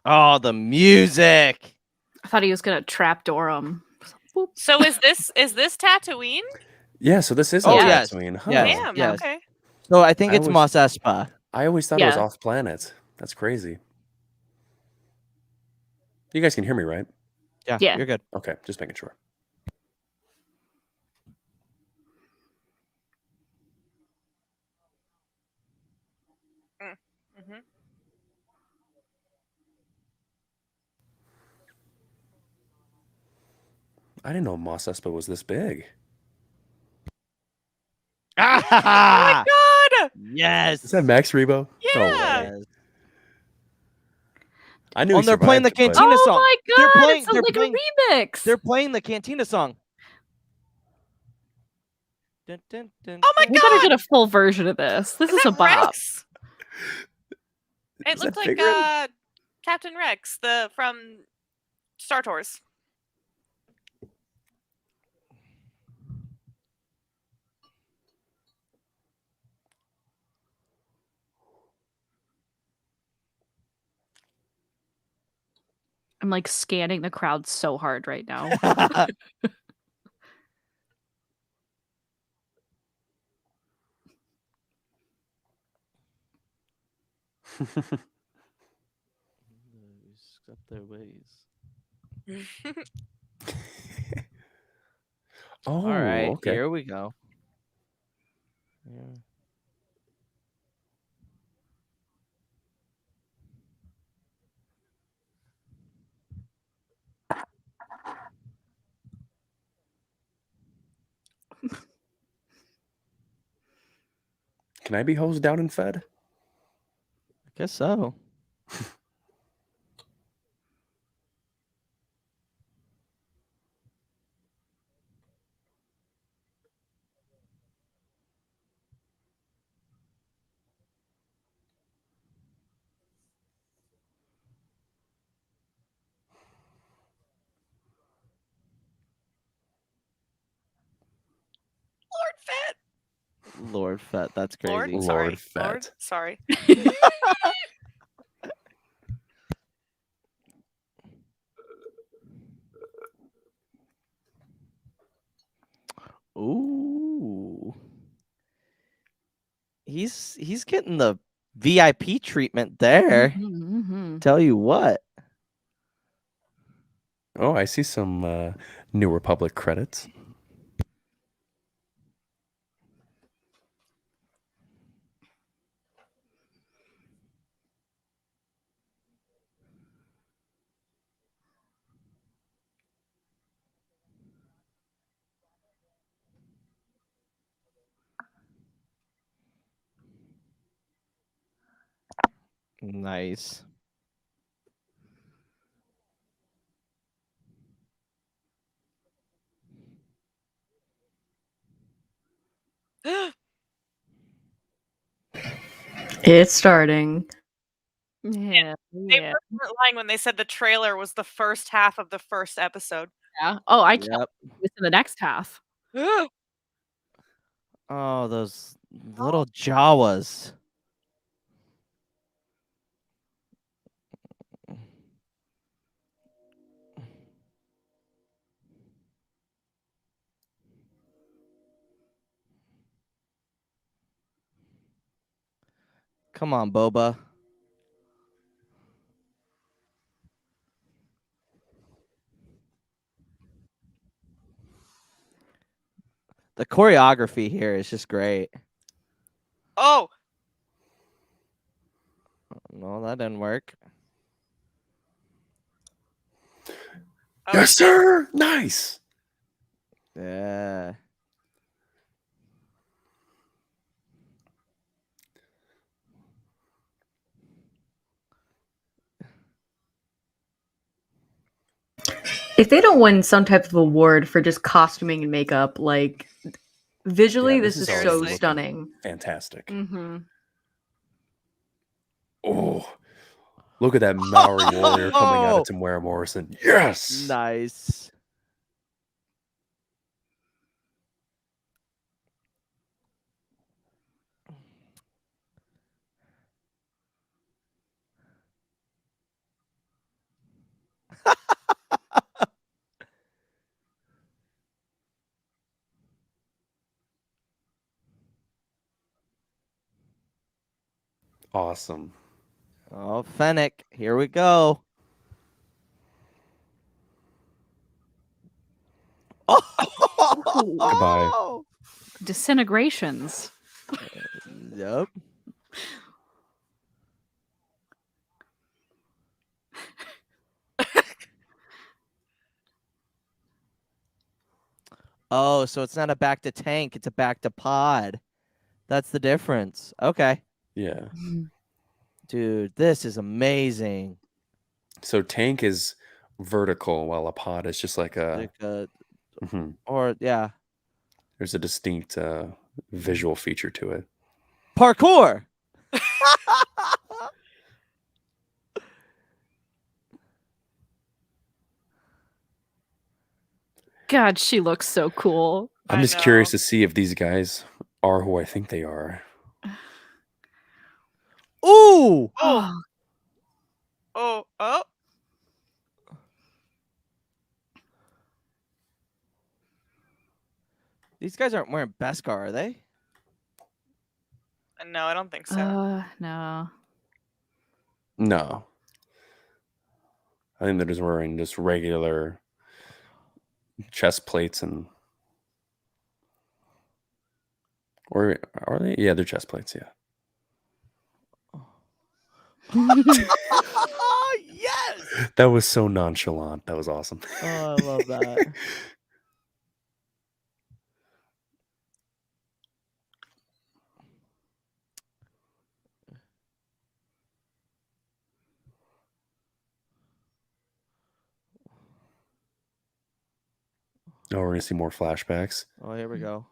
Oh, the music. I thought he was gonna trapdoor him. Boop. So is this Tatooine? Yeah, so this is Oh, on yes. Tatooine, huh? Yes. Damn. yes. Okay. So I think I it's always- Mos Espa. I always thought it was Yeah. off planet. That's crazy. You guys can hear me, right? Yeah, Yeah. you're good. Okay, just making sure. hmm I didn't know Mos Espa was this big. Oh Ah! my god! Yes. Is that Max Rebo? Yeah. No way. Yes. I knew Oh, he and they're playing the survived, but- Cantina Oh song. my They're god! playing- It sounds they're like playing- a remix. They're playing the Cantina song. Dun, dun, dun, Oh my dun. We better god! get a full version of this. This is a that bop. Rex? It Is looked that like Figrin? Captain Rex, from Star Tours. I'm like scanning the crowd so hard right now. Up their ways. Oh, All right, okay. here we go. Yeah. Can I be hosed down and fed? I guess so. Lord Fett. Lord Fett, that's Lord, crazy. sorry. Lord Fett. Lord, sorry. Ooh. He's getting the VIP treatment there. Mhm. Tell you what. Oh, I see some New Republic credits. Nice. It's starting. Yeah. They Yeah. weren't lying when they said the trailer was the first half of the first episode. Yeah. Oh, I can't Yep. wait to the next half. Oh, those little Jawas. Come on, Boba. The choreography here is just great. Oh, No, that didn't work. oh, Yes, sir. Nice. Yeah. If they don't win some type of award for just costuming and makeup, like visually, Yeah, this is already so looking stunning. Fantastic. Mm-hmm. Oh, look at that Maori warrior coming out of Tamara Morrison. Yes. Nice. Awesome. Oh, Fennec, here we go. Goodbye. Disintegrations. Yep. Oh, so it's not a back to tank, it's a back to pod. That's the difference. Okay. Yeah. Dude, this is amazing. So tank is vertical, while a pod is just like a. Like Mhm. or yeah. There's a distinct visual feature to it. Parkour. God, she looks so cool. I'm just curious to see if these guys are who I think they are. Ooh. Oh. Oh. These guys aren't wearing Beskar, are they? No, I don't think so. No. No. I think they're just wearing just regular chest plates and. Or are they? Yeah, they're chest plates, yeah. Yes. That was so nonchalant. That was awesome. Oh, I love that. Oh, we're gonna see more flashbacks. Oh, here we go.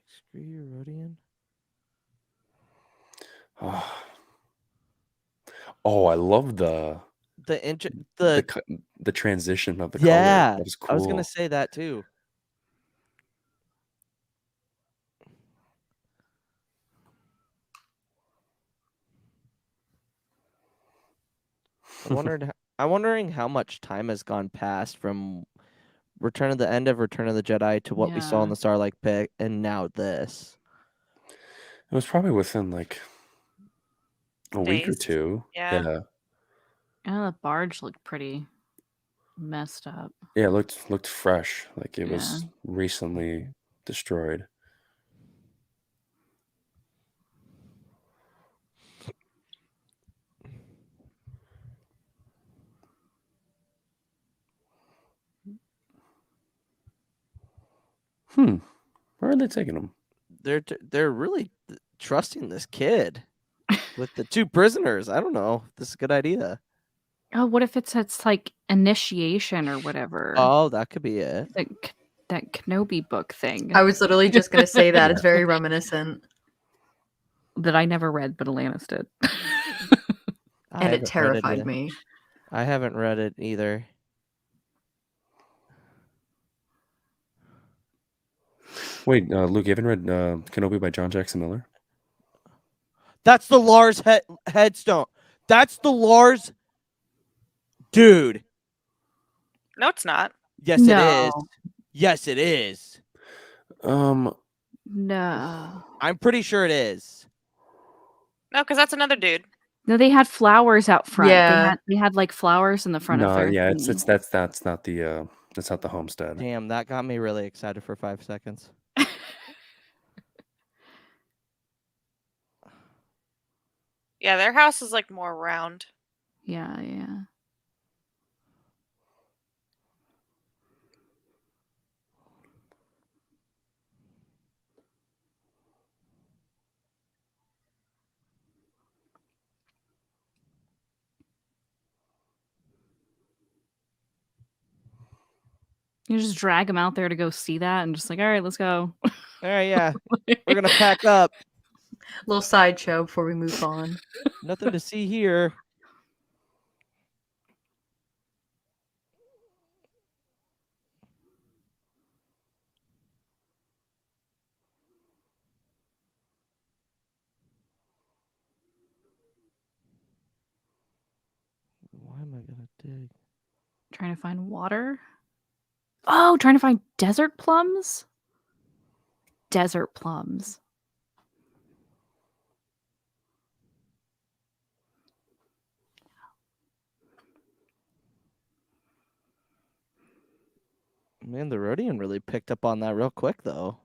Screw you, Rodian. Oh, I love the transition of the color. Yeah, That was cool. I was gonna say that too. I'm wondering how much time has gone past from Return of the End of Return of the Jedi to what we saw in Yeah. the Starlight Pit, and now this. It was probably within like a week or Days. two. Yeah. Yeah, the barge looked pretty messed up. Yeah, it looked fresh, like it was Yeah. recently destroyed. Where are they taking him? They're really trusting this kid with the two prisoners. I don't know. This is a good idea. Oh, what if it's like initiation or whatever? Oh, that could be it. That Kenobi book thing I was literally just going to say that. It's very reminiscent. that I never read, but Alanis did. And it terrified me. I haven't read it either. Wait, Luke, you haven't read Kenobi by John Jackson Miller? That's the Lars headstone. That's the Lars dude. No, it's not. Yes, it is. Yes, it is. No. I'm pretty sure it is. No, because that's another dude. No, they had flowers out front. Yeah. They had like flowers in the front of No, their yeah, thingy. that's not the homestead. Damn, that got me really excited for 5 seconds. Yeah, their house is like more round. Yeah. You just drag them out there to go see that and just like, all right, let's go. All right, yeah. We're going to pack up. Little sideshow before we move on. Nothing to see here. Why am I going to dig? Trying to find water. Oh, trying to find desert plums? Desert plums. Man, the Rodian really picked up on that real quick, though.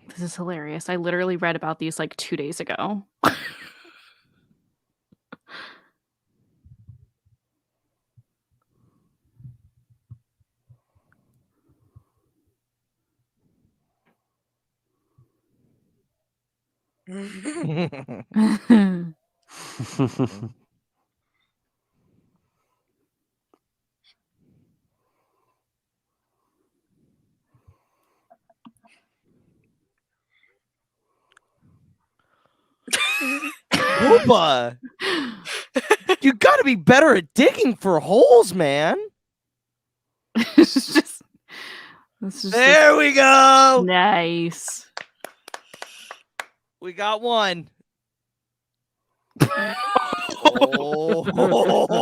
This is hilarious. I literally read about these like 2 days ago. Boba, you got to be better at digging for holes, man. It's just, There we go. Nice. We got one. Oh.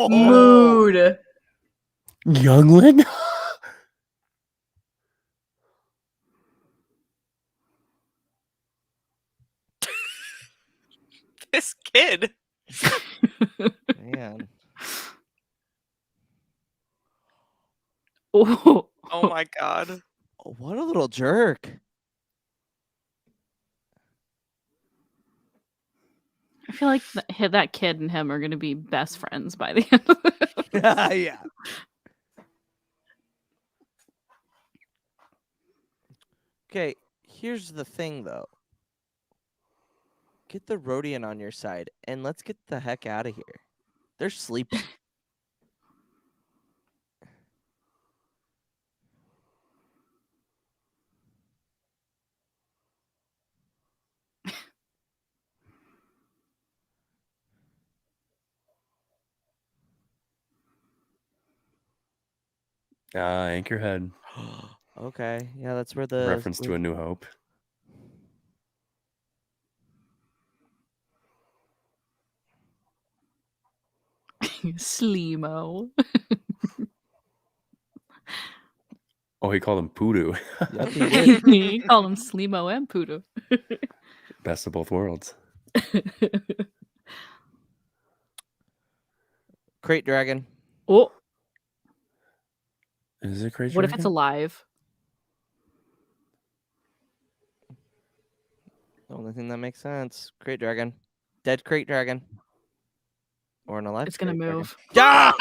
Mood. Youngling? This kid. Man. Oh, Oh my god. What a little jerk. I feel like that kid and him are going to be best friends by the end of it. Yeah. Okay, here's the thing, though. Get the Rhodian on your side, and let's get the heck out of here. They're sleeping. Anchorhead. Okay, yeah, that's where the Reference to A New Hope. Sleemo. Oh, he called him Poodoo. Yep, he did. You call him Sleemo and Poodoo. Best of both worlds. Crate dragon. Oh, Is it crazy? what if it's alive? The only thing that makes sense. Crate dragon. Dead crate dragon. Or an alive. It's gonna crate dragon. move. Yeah!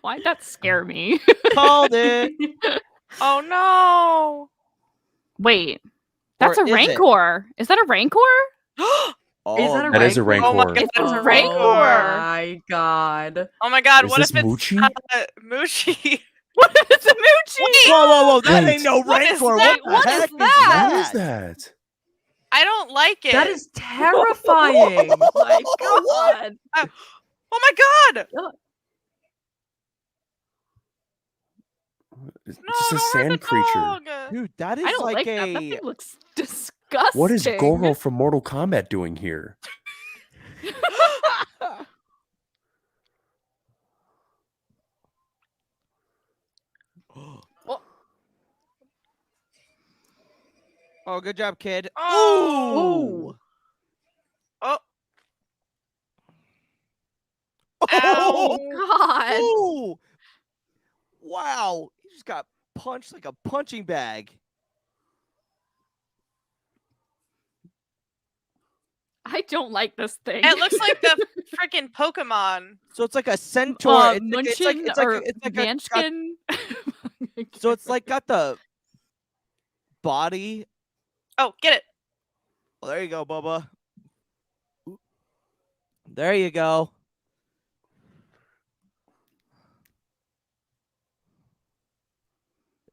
Why'd that scare me? Called it. Oh no. Wait, that's Or a is it? Rancor. Is that a Rancor? Oh, Is that a That is a Rancor? Oh my Rancor. god. It's a Oh Rancor. my god. Oh my god. Is What this if it's Moochie? Moochie? What if it's a Moochie? Whoa! That Wait. ain't no What is Rancor. that? What the What is heck that? What is that? I don't like it. That is terrifying. Oh my god. Oh my god. It's No, just a don't hurt sand the creature. dog. Dude, that is I don't like like that. That a. thing looks disgusting. What is Goro from Mortal Kombat doing here? Oh, good job, kid. Oh. Ooh. Oh. Oh god. Ooh. Wow. He just got punched like a punching bag. I don't like this thing. It looks like the freaking Pokemon. So it's like a centaur. It's Munchin like or it's like Vanskin. so it's like got the body. Oh, get it. Oh, there you go, Bubba. There you go.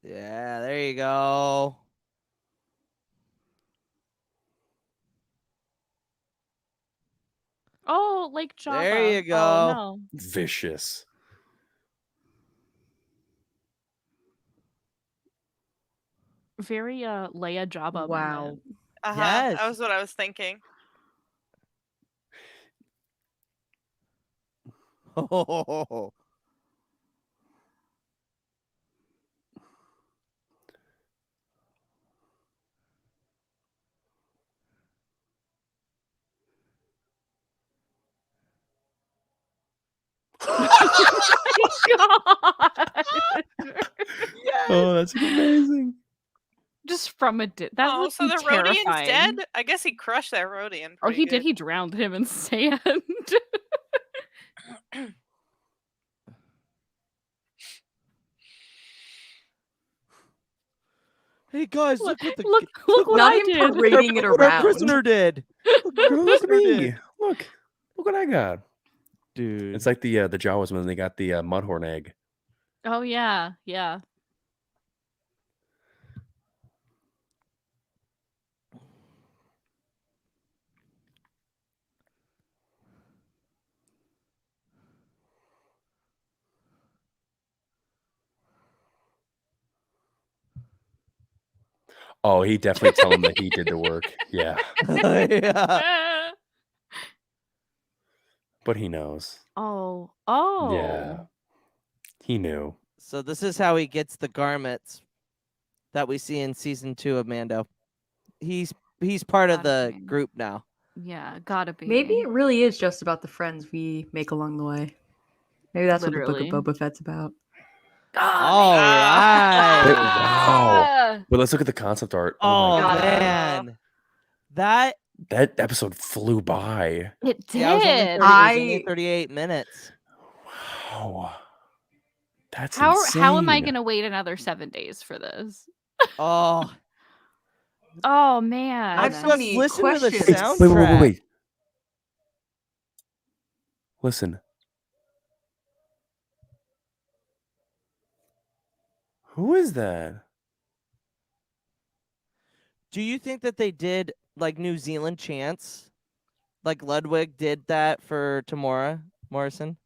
Yeah, there you go. Oh, like Java. There you go. Oh, no. Vicious. Very Leia Jabba. Wow. moment. Yes. That was what I was thinking. Oh. God. Oh, that's amazing. Just from a that Oh, would so be the Rhodian's terrifying. dead? I guess he crushed that Rhodian. Oh, pretty he did. good. He drowned him in sand. Hey guys, look what the look what Not I him did. parading it look what our around. prisoner did. Look what our Look at prisoner me. did. Look what I got. Dude. It's like the Jawas when they got the mudhorn egg. Oh yeah, yeah. Oh, he definitely tell him that he did the work. Yeah, Yeah. but he knows. Oh. Yeah, he knew. So this is how he gets the garments that we see in season 2 of Mando. He's part of Gotta the be. group now. Yeah, gotta be. Maybe it really is just about the friends we make along the way. Maybe that's what Literally. the Book of Boba Fett's about. All right. Wow. But let's look at the concept art. Oh my God. man. That That episode flew by. It did. yeah, it was only 38 minutes. Wow. That's How am I insane. gonna wait another 7 days for this? Oh, Oh man. I have so many listen to the questions. soundtrack. Wait. Listen. Who is that? Do you think that they did like New Zealand chants? Like Ludwig did that for Tamora Morrison?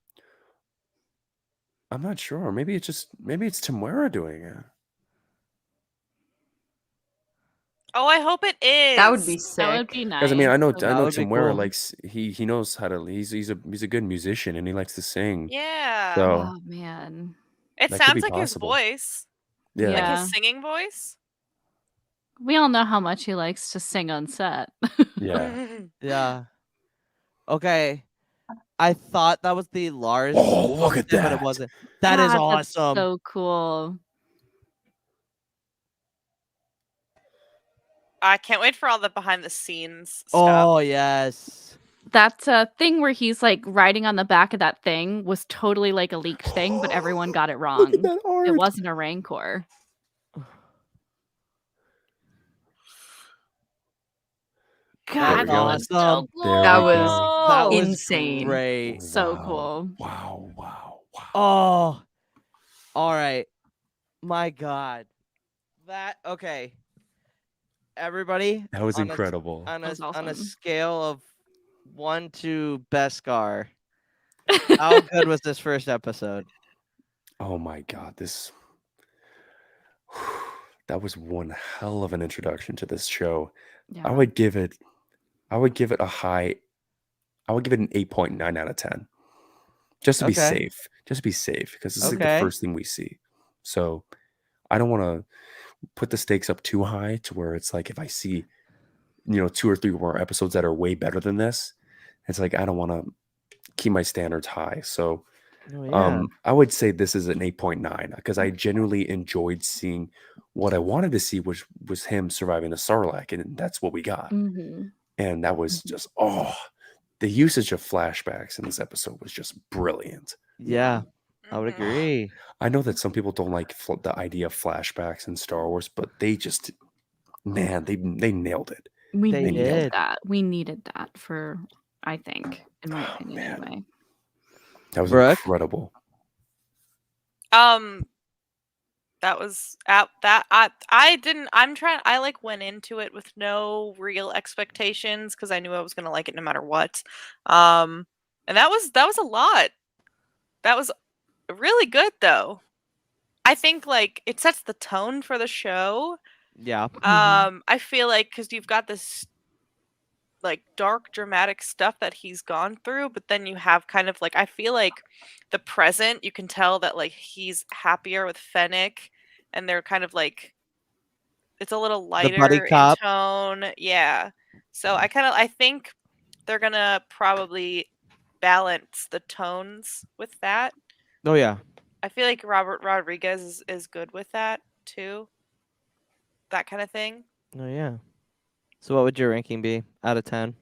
I'm not sure. Maybe it's Tamara doing it. Oh, I hope it is. That would be sick. That would be nice. Because I mean, I know That would be Tamara cool. likes he knows how to he's a good musician and he likes to sing. Yeah. So Oh man. It that could sounds be like possible. his voice. yeah. Like Yeah. his singing voice. We all know how much he likes to sing on set. Yeah. Yeah. Okay. I thought that was the Lars. Oh, look at homestead, but that. it wasn't. That is God, that's awesome. so cool. I can't wait for all the behind the scenes stuff. Oh yes. That thing where he's like riding on the back of that thing was totally like a leaked thing, but everyone got it wrong. Look at that art. It wasn't a Rancor. God, we that go. was so Awesome. cool. There That we was go. That was insane. great. So Wow. cool. Wow. Oh. All right. My God. That okay. Everybody. That was on a- incredible. On That was a awesome. scale of 1 to Beskar, how good was this first episode? Oh my God, that was one hell of an introduction to this show. Yeah. I would give it a high. I would give it an 8.9 out of 10. Just to be Okay. safe. Just to be safe because this is like the Okay. first thing we see. So I don't want to put the stakes up too high to where it's like if I see 2 or 3 more episodes that are way better than this, it's like I don't want to keep my standards high. So Oh, yeah. I would say this is an 8.9 because I genuinely enjoyed seeing what I wanted to see, which was him surviving the Sarlacc, and that's what we got. Mhm. And that was just the usage of flashbacks in this episode was just brilliant. Yeah. I would Mhm. agree. I know that some people don't like the idea of flashbacks in Star Wars, but they just, man, they nailed it. We They needed did. that. We needed that for, I think, in my Oh, opinion, man. anyway. That was Brooke? incredible. That was that I like went into it with no real expectations because I knew I was gonna like it no matter what. And that was a lot. That was really good though. I think like it sets the tone for the show. Yeah. I feel like because you've got this like dark dramatic stuff that he's gone through, but then you have kind of like I feel like the present, you can tell that like he's happier with Fennec and they're kind of like it's a little buddy lighter in cop. tone. Yeah. So I think they're gonna probably balance the tones with that. Oh yeah. I feel like Robert Rodriguez is good with that too. that kind of thing. Oh yeah. So what would your ranking be out of 10?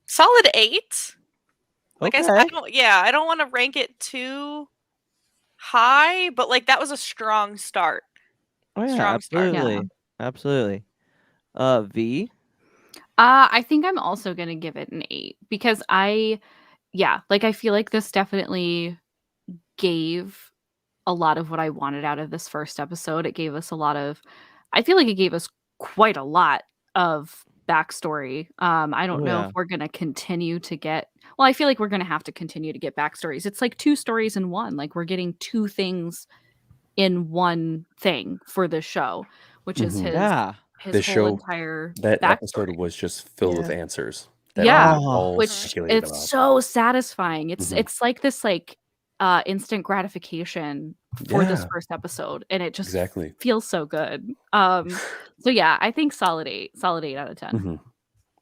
Solid 8. Like Okay. I don't want to rank it too high, but like that was a strong start. Oh yeah, Strong start. absolutely, absolutely. V. I think I'm also gonna give it an 8 because I feel like this definitely gave a lot of what I wanted out of this first episode. It gave us I feel like it gave us quite a lot of backstory. I don't know if we're gonna continue to get. Well, I feel like we're gonna have to continue to get backstories. It's like 2 stories in one. Like we're getting 2 things in one thing for this show, which is his The whole show, entire that episode backstory. was just filled with answers that Yeah, we all which speculated it's about. so satisfying. It's Mhm. it's like this instant gratification for this Yeah. first episode, and it just Exactly. feels so good. So yeah, I think solid 8 out of 10. Mhm.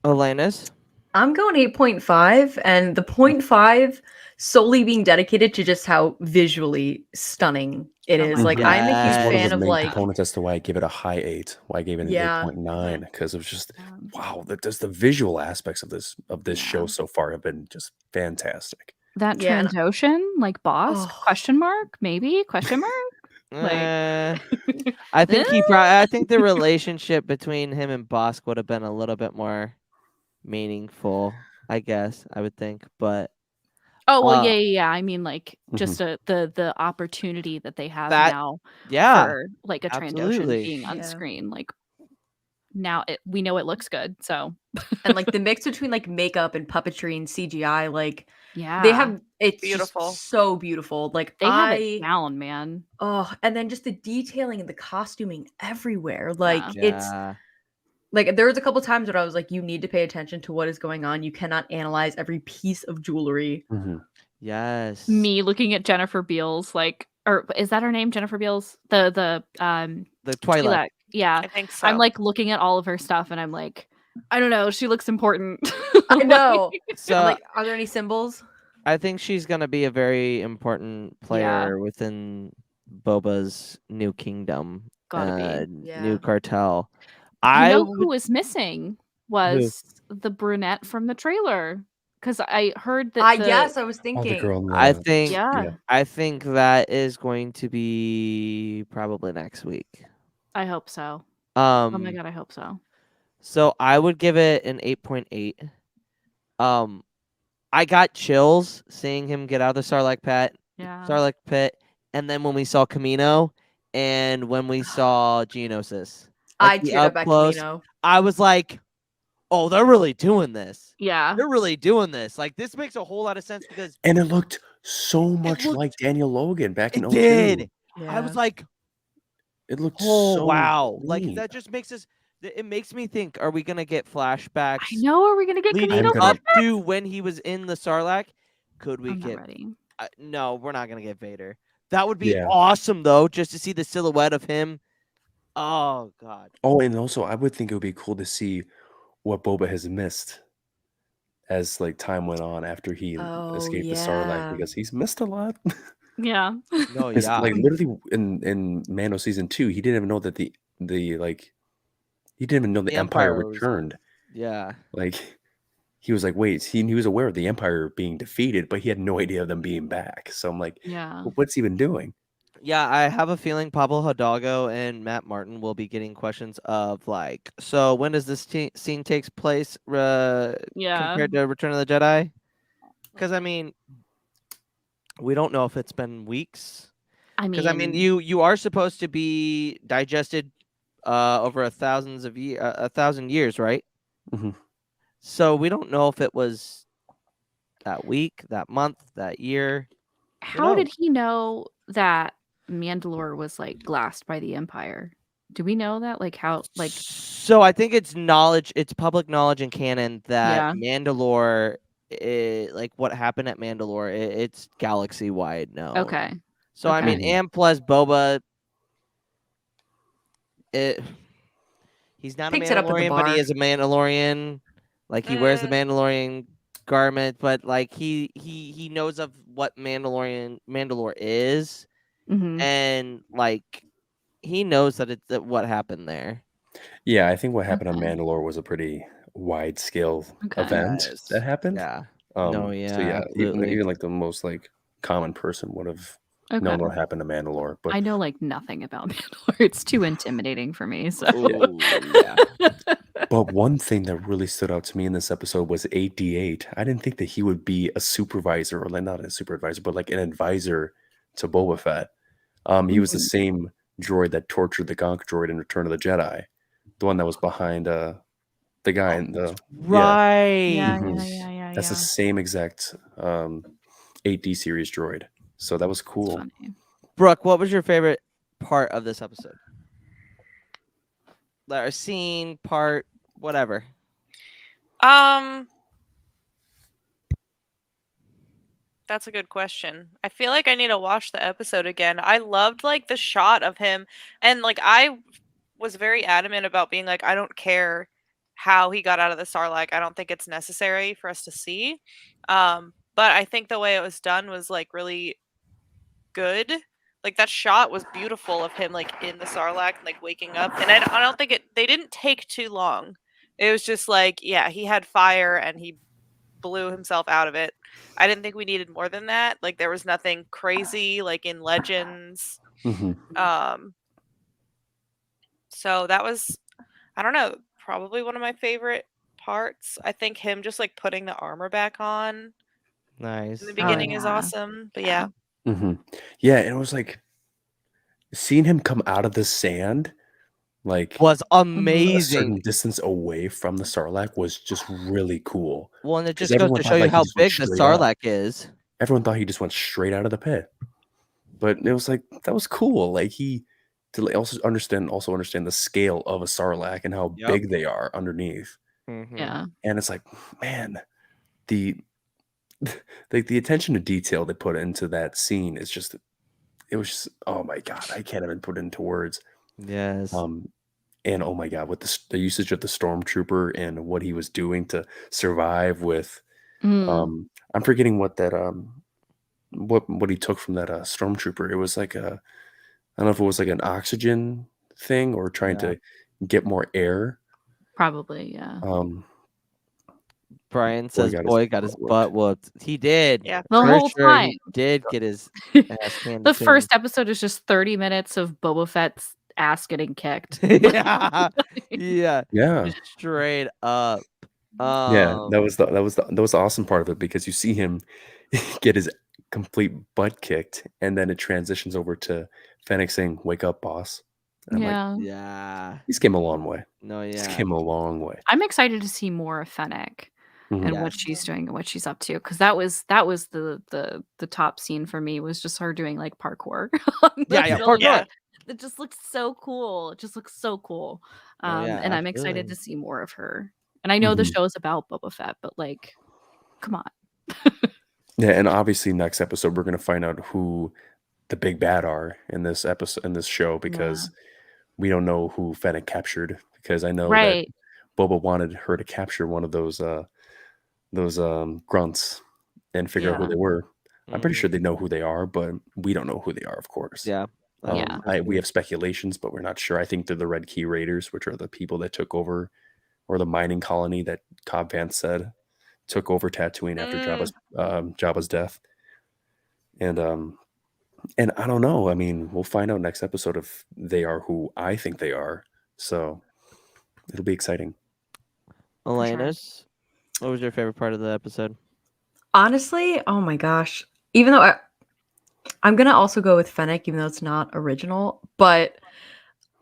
Alanis. I'm going 8.5, and the 0.5 solely being dedicated to just how visually stunning it Oh is. my Like, God. I'm a It's huge one fan of the of main like, components as to why I give it a high 8. Why I gave it an Yeah. 8.9, because it was just wow. Just the visual aspects of this show so far have been just fantastic. That Yeah, and- Transocean, like boss? Oh. Question mark? Maybe? Question mark? I think I think the relationship between him and Bosk would have been a little bit more meaningful. I guess I would think, but Oh well, yeah. I mean, like just Mhm. the opportunity that they have that now yeah, for like a Trandoshan absolutely. being on Yeah. screen. Like now we know it looks good. So and like the mix between like makeup and puppetry and CGI, like yeah, they have it's Beautiful. just so beautiful. Like they have it down, man. and then just the detailing and the costuming everywhere. Like it's Yeah. like there was a couple times where I was like, you need to pay attention to what is going on. You cannot analyze every piece of jewelry. Mhm. Yes. Me looking at Jennifer Beals, like, or is that her name, Jennifer Beals? The Twilight. Yeah, I think so. I'm like looking at all of her stuff, and I'm like, I don't know, she looks important. I know. So I'm like, are there any symbols? I think she's gonna be a very important player within Boba's new kingdom. Gotta be. New cartel. You know who was missing was Who? the brunette from the trailer. Because I heard that Yes, I was Oh, the thinking. girl in the, I think Yeah. I think that is going to be probably next week. I hope so. Oh my Um god, I hope so. so I would give it an 8.8. I got chills seeing him get out of the Yeah. Sarlacc pit, and then when we saw Camino and when we saw Geonosis. I the teared up up at close, Camino. I was like, oh, they're really doing this. Yeah. They're really doing this. Like, this makes a whole lot of sense because and it looked so much looked- like Daniel Logan back in it 02. did. Yeah. I was like, It looked oh, so wow. Like, clean. that just makes us, it makes me think, are we going to get flashbacks I know. Are we gonna get leading Camino I'm gonna- up to when he was in the Sarlacc? Could we I'm not get, ready. no, we're not going to get Vader. That would be Yeah. awesome, though, just to see the silhouette of him. Oh, God. Oh, and also I would think it would be cool to see what Boba has missed as like time went on after he escaped the Sarlacc, because he's missed a lot. Yeah. No, It's yeah. like literally in Mando season 2, he didn't even know that the he didn't even know the The Empire Empire was- returned. Yeah. Like he was like, wait, he was aware of the Empire being defeated, but he had no idea of them being back. So I'm like, Yeah. what's he been doing? Yeah, I have a feeling Pablo Hidalgo and Matt Martin will be getting questions of like, so when does this scene takes place Yeah. compared to Return of the Jedi? Because I mean, we don't know if it's been weeks. I Because I mean, you are supposed to be digested over 1,000 years, right? Mhm. So we don't know if it was that week, that month, that year. How did he know that Mandalore was like glassed by the Empire? Do we know that? Like how? Like So I think it's knowledge. It's public knowledge in canon that Yeah. Mandalore, like what happened at Mandalore, it's galaxy wide known. okay. So I mean, Okay. and plus Boba, he's not Takes a it up at the Mandalorian, but he bar. is a Mandalorian. Like he wears the Mandalorian garment, but like he knows of what Mandalore is, Mhm. and like he knows that it's what happened there. Yeah, I think what happened on Okay. Mandalore was a pretty wide scale Okay. event Yes. that happened. Yeah. No, So yeah, yeah, absolutely. even like the most like common person would have Okay. known what happened to Mandalore. But I know like nothing about Mandalore. It's too intimidating for me. So Ooh, yeah. but one thing that really stood out to me in this episode was 8D8. I didn't think that he would be a supervisor, or like not a supervisor, but like an advisor to Boba Fett. He was the Mhm. same droid that tortured the Gonk droid in Return of the Jedi, the one that was behind the guy in the Right. Yeah, Mhm. yeah. That's the same exact 8D series droid. So that was That's cool. funny. Brooke, what was your favorite part of this episode? Or scene, part, whatever. That's a good question. I feel like I need to watch the episode again. I loved like the shot of him, and like I was very adamant about being like, I don't care how he got out of the Sarlacc. I don't think it's necessary for us to see. But I think the way it was done was like really good. Like that shot was beautiful of him like in the Sarlacc, like waking up. And I don't think they didn't take too long. It was just like, yeah, he had fire and he blew himself out of it. I didn't think we needed more than that. Like there was nothing crazy like in Legends. Mhm. So that was, I don't know, probably one of my favorite parts. I think him just like putting the armor back on Nice. in the beginning is yeah. awesome. But yeah. Yeah, and it was like seeing him come out of the sand, like Was a amazing. certain distance away from the Sarlacc was just really cool. Well, and it 'Cause just goes everyone to thought show you like he how just went big the straight up. Sarlacc is. Everyone thought he just went straight out of the pit, but it was like that was cool. Like he to like, also understand the scale of a Sarlacc and how Yep. big they are underneath. Mhm. Yeah. And it's like, man, the like the attention to detail they put into that scene is just it was just oh my god, I can't even put it into words. Yes. And oh my god, with the usage of the stormtrooper and what he was doing to survive with Mm. I'm forgetting what that what he took from that stormtrooper. It was like a I don't know if it was like an oxygen thing or trying Yeah. to get more air. Probably, yeah. Brian says boy got his butt whooped. He did. Yeah. The For whole sure, time. he did get his ass handed The to him. first episode is just 30 minutes of Boba Fett's ass getting kicked. Yeah. Yeah. Yeah. Just straight up. Yeah, that was the awesome part of it because you see him get his complete butt kicked, and then it transitions over to Fennec saying, "Wake up, boss." And I'm like, Yeah. Yeah. he's came a long way. No, He's yeah. came a long way. I'm excited to see more of Fennec Mhm. and what she's doing and what she's up to because that was the top scene for me was just her doing like parkour. on the Yeah, building. parkour. Yeah. It just looks so cool. It just looks so cool. Oh, yeah, And I'm excited absolutely. to see more of her. And I know the Mhm. show's about Boba Fett, but like, come on. Yeah, and obviously next episode we're gonna find out who the big bad are in this episode in this show because we don't know who Fennec captured because I know Right. that Boba wanted her to capture one of those grunts and figure out who Yeah. they were. I'm pretty Mhm. sure they know who they are, but we don't know who they are, of course. Yeah. Yeah. We have speculations, but we're not sure. I think they're the Red Key Raiders, which are the people that took over, or the mining colony that Cobb Vanth said took over Tatooine after Jabba's death. And I don't know. I mean, we'll find out next episode if they are who I think they are. So it'll be exciting. Alanis, what was your favorite part of the episode? Honestly, oh my gosh. Even though I'm going to also go with Fennec, even though it's not original, but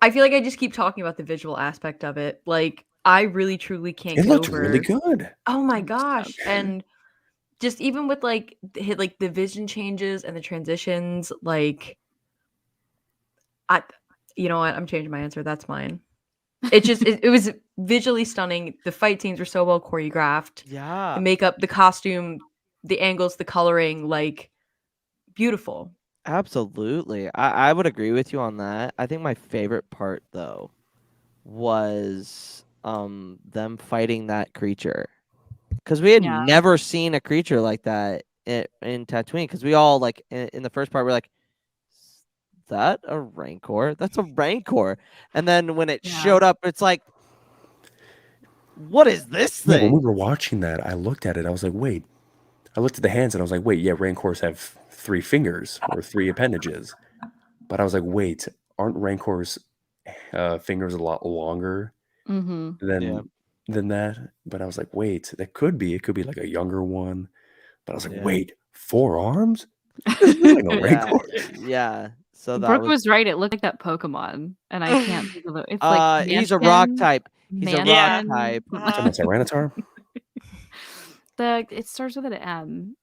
I feel like I just keep talking about the visual aspect of it. Like, I really truly can't It get looked over. really good. Oh my It looks so gosh. good. And just even with like the vision changes and the transitions, like you know what? I'm changing my answer. That's mine. It just it was visually stunning. The fight scenes were so well choreographed. Yeah. The makeup, the costume, the angles, the coloring, like beautiful. Absolutely. I would agree with you on that. I think my favorite part though was them fighting that creature. Because we had Yeah. never seen a creature like that in Tatooine. Because we all like in the first part we're like, that a Rancor? That's a Rancor. And then when it Yeah. showed up, it's like, what is this Yeah, when thing? we were watching that, I looked at it. I was like, wait. I looked at the hands and I was like, wait, yeah, Rancors have 3 fingers or 3 appendages. But I was like, wait, aren't Rancors fingers a lot longer Mm-hmm. than that? But I was like, wait, that could be. It could be like a younger one. But I was like, Yeah. wait, 4 arms? This is like a Yeah. Rancor. Yeah. So that Brooke was right. It looked like that Pokemon, and I can't think of it. It's like he's a rock Mannequin, type. He's a rock Yeah. type. Talking about Tyranitar? It starts with an M.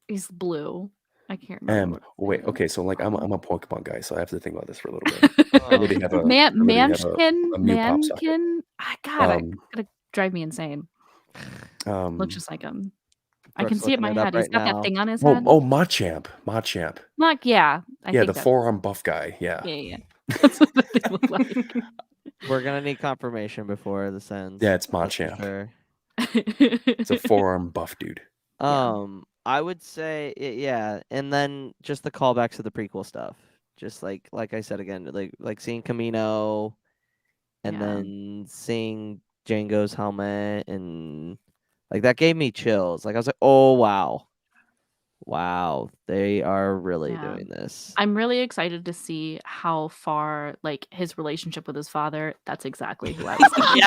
He's blue. I can't remember. Wait, okay, so like I'm a Pokemon guy, so I have to think about this for a little bit. I really have a Mannequin. a Mew pop socket. Mannequin. God, Um, it's gonna drive me insane. Looks just like him. I can Brooke's see it in my looking it up head. He's right got now. that thing on his head. Machamp. Machamp. Like, yeah. I Yeah, think the that's- forearm buff guy. Yeah. Yeah. That's what the thing looked like. We're gonna need confirmation before this ends. Yeah, it's that's for Machamp. sure. It's a forearm buff dude. I would say yeah, and then just the callbacks to the prequel stuff. Just like I said again, like seeing Camino, and Yeah. then seeing Django's helmet, and like that gave me chills. Like I was like, oh wow, they are really Yeah. doing this. I'm really excited to see how far, like, his relationship with his father. That's exactly who I was thinking.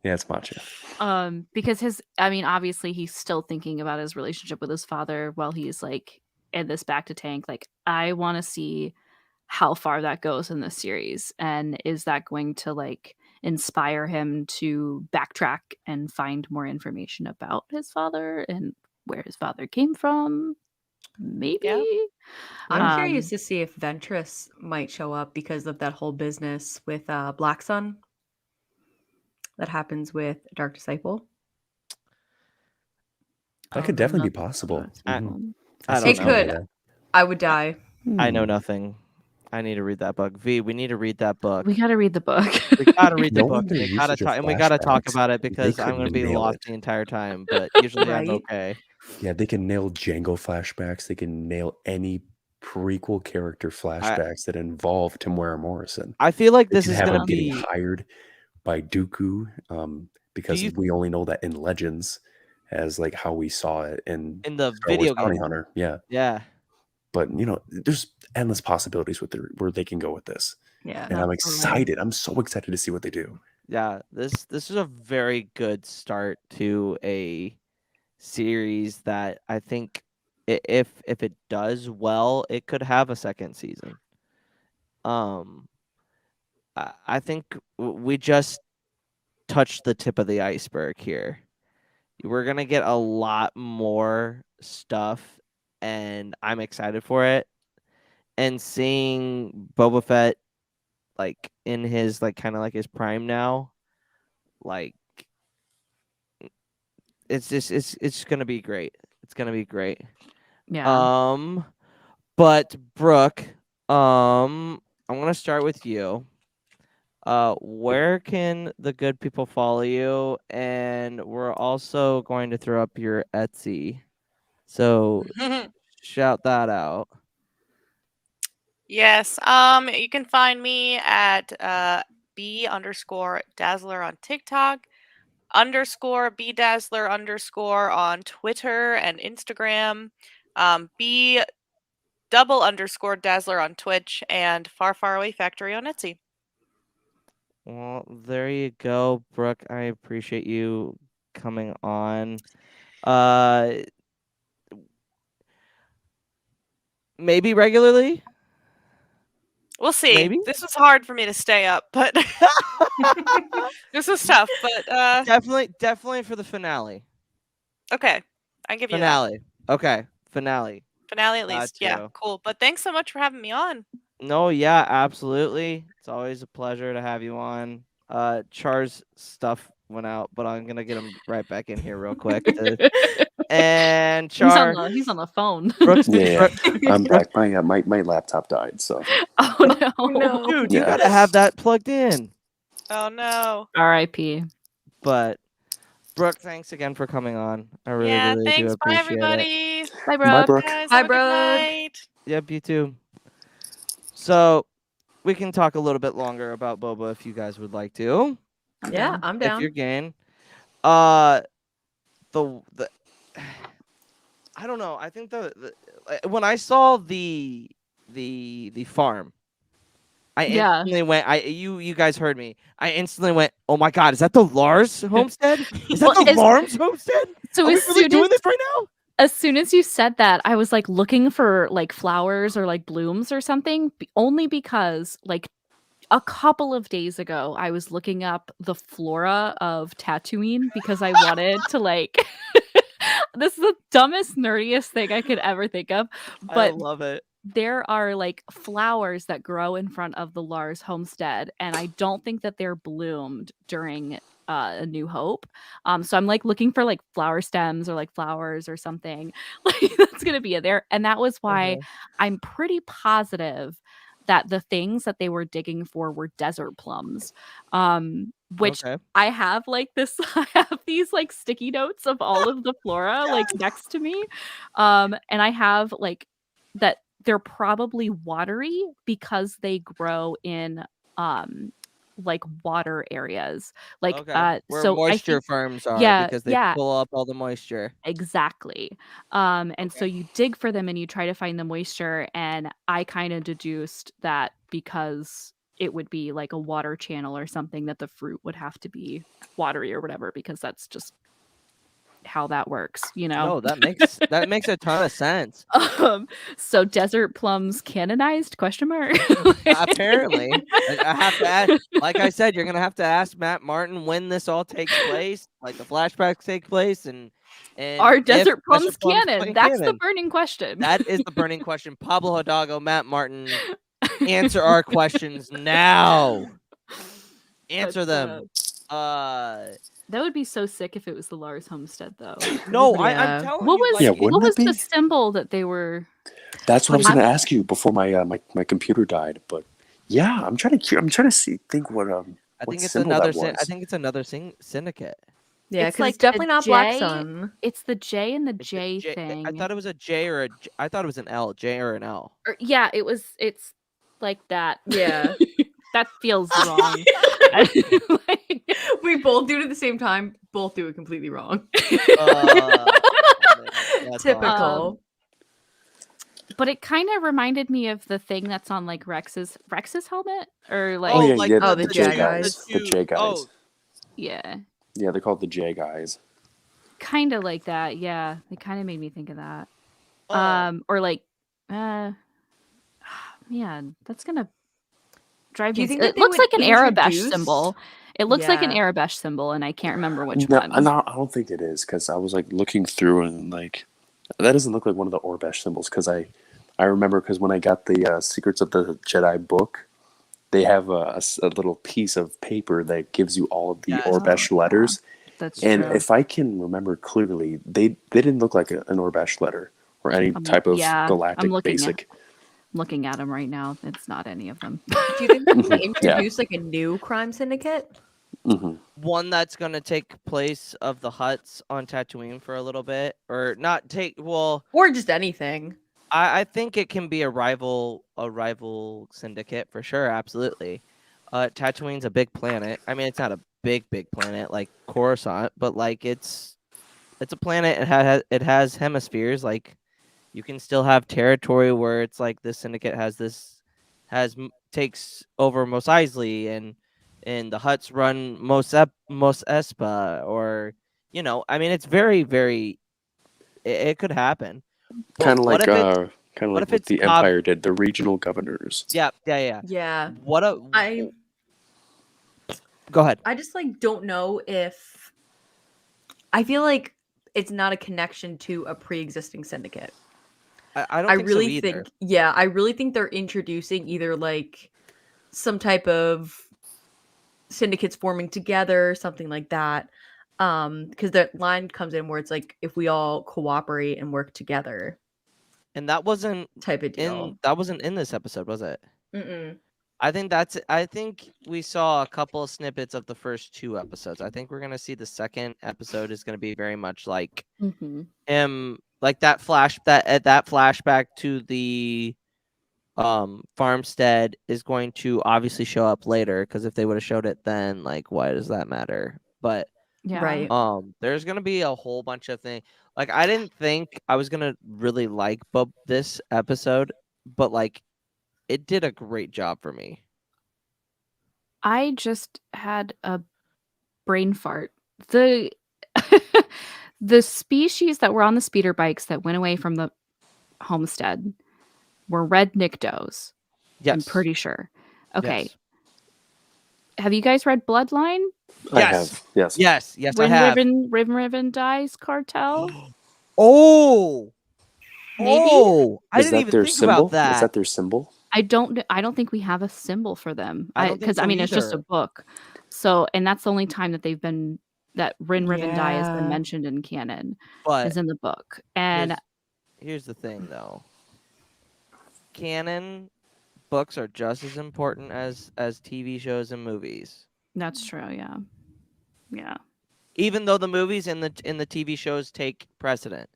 Yeah, it's Machamp. Because obviously he's still thinking about his relationship with his father while he's like in this back to tank. Like, I want to see how far that goes in this series, and is that going to like inspire him to backtrack and find more information about his father and where his father came from? Maybe. Yeah. I'm curious to see if Ventress might show up because of that whole business with Black Sun that happens with Dark Disciple. That could definitely be possible. I Mhm. don't It know. could. I would die. I know nothing. I need to read that book. V, we need to read that book. We got to read the book. We gotta read the Knowing book. their We gotta usage of talk, and we gotta talk flashbacks, about it they because I'm gonna could be nail lost it. the entire time. But usually I'm Right? okay. Yeah, they can nail Django flashbacks. They can nail any prequel character flashbacks that involve Tamara Morrison. I feel like They this could is have gonna him getting be. hired by Dooku, because you- we only know that in Legends as like how we saw it in In the Star Wars video Bounty game. Hunter. Yeah, Yeah. but there's endless possibilities with where they can go with this, Yeah. and I'm Absolutely. excited. I'm so excited to see what they do. Yeah. This is a very good start to a series that I think if it does well, it could have a second season. I think we just touched the tip of the iceberg here. We're gonna get a lot more stuff, and I'm excited for it. And seeing Boba Fett like in his like kind of like his prime now, like it's gonna be great. It's gonna be great. Yeah. But Brooke, I'm gonna start with you. Where can the good people follow you? And we're also going to throw up your Etsy, so shout that out. Yes. You can find me at B_Dazzler on TikTok, _BDazzler_ on Twitter and Instagram, B_Dazzler on Twitch, and Far Far Away Factory on Etsy. Well, there you go, Brooke. I appreciate you coming on. Maybe regularly. We'll see. Maybe? This was hard for me to stay up, but this was tough. But Definitely for the finale. okay, I give you that. Finale. Okay, finale. Finale at least. Yeah, Gotcha. cool. But thanks so much for having me on. No, yeah, absolutely. It's always a pleasure to have you on. Char's stuff went out, but I'm gonna get him right back in here real quick. And Char, he's on the phone. Brooks, Yeah, I'm back. My laptop died, so Oh no. dude, you Yeah. gotta have that plugged in. Oh no. R.I.P. But Brooke, thanks again for coming on. I really, Yeah, really thanks. do Bye, appreciate it. everybody. Bye, Bye, Brooke. Brooke. Guys, Bye, have a good Brooke. night. Yep, you too. So we can talk a little bit longer about Boba if you guys would like to. Yeah, I'm If you're down. game. The I don't know. I think the when I saw the farm, I Yeah. instantly went. You guys heard me. I instantly went. Oh my god, is that the Lars homestead? Is that Well, the as- Lars homestead? So Are we as really soon doing as this right now? as soon as you said that, I was like looking for like flowers or like blooms or something, only because like a couple of days ago I was looking up the flora of Tatooine because I wanted to like this is the dumbest nerdiest thing I could ever think of, I but love it. there are like flowers that grow in front of the Lars homestead, and I don't think that they're bloomed during A New Hope. So I'm like looking for like flower stems or like flowers or something like that's gonna be in there, and that was why Okay. I'm pretty positive that the things that they were digging for were desert plums, which Okay. I have like this. I have these like sticky notes of all of the flora like next to me, and I have like that they're probably watery because they grow in like water areas, like Okay. Where so I moisture think firms are yeah, because they yeah, pull up all the moisture. exactly. And so Okay. you dig for them and you try to find the moisture, and I kind of deduced that because it would be like a water channel or something, that the fruit would have to be watery or whatever, because that's just how that works, you know. No, that makes a ton of sense. So desert plums canonized? Question mark. Apparently, I have to ask. Like I said, you're gonna have to ask Matt Martin when this all takes place, like the flashbacks take place, and Are if desert plums play canon? That's the canon. burning question. That is the burning question. Pablo Hidalgo, Matt Martin, answer our questions now. Answer But, them. that would be so sick if it was the Lars homestead, though. No, I'm Yeah. telling What you. was Like, Yeah, it- wouldn't what was that the be? symbol that they were? That's what I was Putting- going to ask you before my computer died. But yeah, I'm trying to think what I what think it's symbol another. that was. I think it's another syndicate. Yeah, It's because like it's definitely the not Black J- Sun. It's the J and the It's a J J- thing. I thought it was a J or a. I thought it was an L. J or an L. Yeah, it's like that. Yeah. That feels wrong. Like- We both do it at the same time. Both do it completely wrong. That's Typical. awesome. But it kind of reminded me of the thing that's on like Rex's helmet, or like Oh yeah, like yeah, Oh, the the J J guys, guys. the J guys. Oh, yeah, Yeah, they're called the J guys. kind of like that. Yeah, it kind of made me think of that. oh. Or like, man, that's gonna drive Do me. you think that It they looks would like an Arabesh introduce- symbol. It looks like an Yeah. Arabesh symbol, and I can't remember which No, one. no, I don't think it is because I was like looking through and like that doesn't look like one of the Orbesh symbols because I remember because when I got the Secrets of the Jedi book, they have a little piece of paper that gives you all of the Yes. Orbesh Oh, letters. That's And true. if I can remember clearly, they didn't look like an Orbesh letter or any type of yeah, I'm galactic looking basic. Looking at them right now, it's not any of them. Do you think that they Yeah. introduce like a new crime syndicate? Hmm. One that's gonna take place of the huts on Tatooine for a little bit, or not take. Well, Or just anything? I think it can be a rival syndicate for sure. Absolutely. Tatooine's a big planet. I mean, it's not a big planet like Coruscant, but like it's a planet. It has hemispheres. Like you can still have territory where it's like this syndicate takes over Mos Eisley and the huts run Mos Espa, or I mean it's very it could happen. Kind of What like if what it's the Cobb- Empire did, the regional governors. Yeah. Yeah. Go ahead. I just like don't know if I feel like it's not a connection to a pre-existing syndicate. I don't I think really so either. think I really think they're introducing either like some type of syndicates forming together, something like that. Because that line comes in where it's like if we all cooperate and work together, And that wasn't type of deal. in this episode, was it? Mm-mm. I think we saw a couple of snippets of the first two episodes. I think we're gonna see the second episode is gonna be very much like Mm-hmm. him like that flashback to the farmstead is going to obviously show up later, because if they would have showed it then, like, why does that matter? But Yeah. Right. there's gonna be a whole bunch of things. Like, I didn't think I was gonna really like this episode, but like, it did a great job for me. I just had a brain fart. The the species that were on the speeder bikes that went away from the homestead were red Nikdos. Yes, I'm pretty sure. Okay. Yes. Have you guys read Bloodline? I Yes. have. Yes. Yes, I When have. Riven dies cartel? Oh, Maybe? Oh, I Is didn't that even their think symbol? about that. Is that their symbol? I don't think we have a symbol for them. I don't think Because so mean it's just a either. book. So, and that's the only time that that Rin Riven Die has been Yeah. mentioned in canon, But is in the book. And here's the thing, though. Canon books are just as important as TV shows and movies. that's true, yeah. Yeah. Even though the movies and the TV shows take precedent,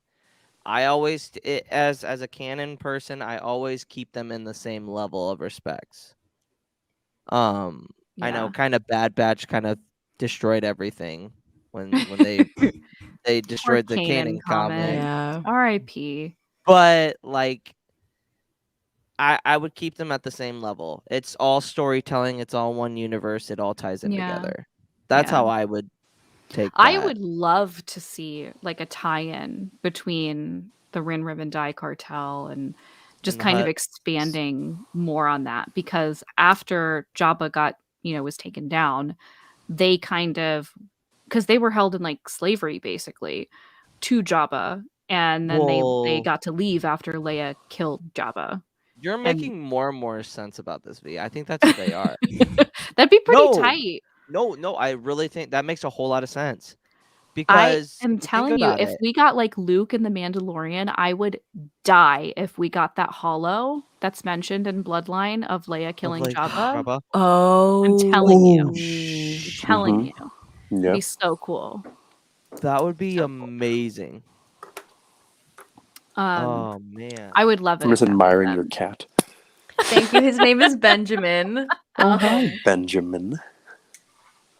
I always, as a canon person, I always keep them in the same level of respects. I know, Yeah. kind of Bad Batch kind of destroyed everything when they Poor destroyed the canon comic. Yeah. R.I.P. But like, I would keep them at the same level. It's all storytelling. It's all one universe. It all ties in Yeah. together. That's Yeah. how I would take that. I would love to see like a tie-in between the Rin Riven Die cartel and just the kind of Hutts. expanding more on that, because after Jabba got, was taken down, they kind of, because they were held in like slavery basically to Jabba, and then they Well, got to leave after Leia killed Jabba. You're making more and more sense about this, V. I think that's what they are. That'd be pretty No. tight. No, I really think that makes a whole lot of sense. I Because am think telling you, about if it. we got like Luke and the Mandalorian, I would die if we got that hollow that's mentioned in Bloodline of Leia killing like, Jabba. Jabba. Oh. I'm telling you. you. I'm telling you. It'd Yeah. be so cool. That would be So cool. amazing. Oh man. I would love it. I'm just if that was admiring them. your cat. Thank you. His name is Benjamin. Oh, hi, Benjamin.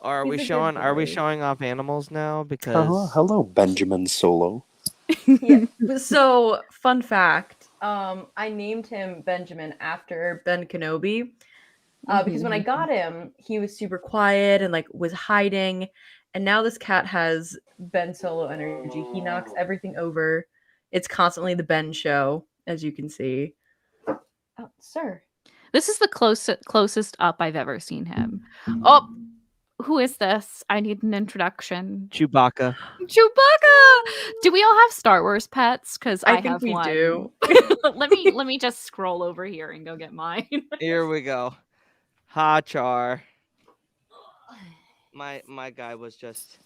Are He's we a good showing boy. showing off animals now? Because Hello, Benjamin Solo. Yeah. So, fun fact. I named him Benjamin after Ben Kenobi. Because when I got him, he was super quiet and like was hiding. And now this cat has Ben Solo energy. He knocks everything over. It's constantly the Ben show, as you can see. Oh, sir. This is the closest up I've ever seen him. Oh, who is this? I need an introduction. Chewbacca. Chewbacca! Do we all have Star Wars pets? Because I think have we one. do. let me just scroll over here and go get mine. Here we go. Ha Char. My guy was just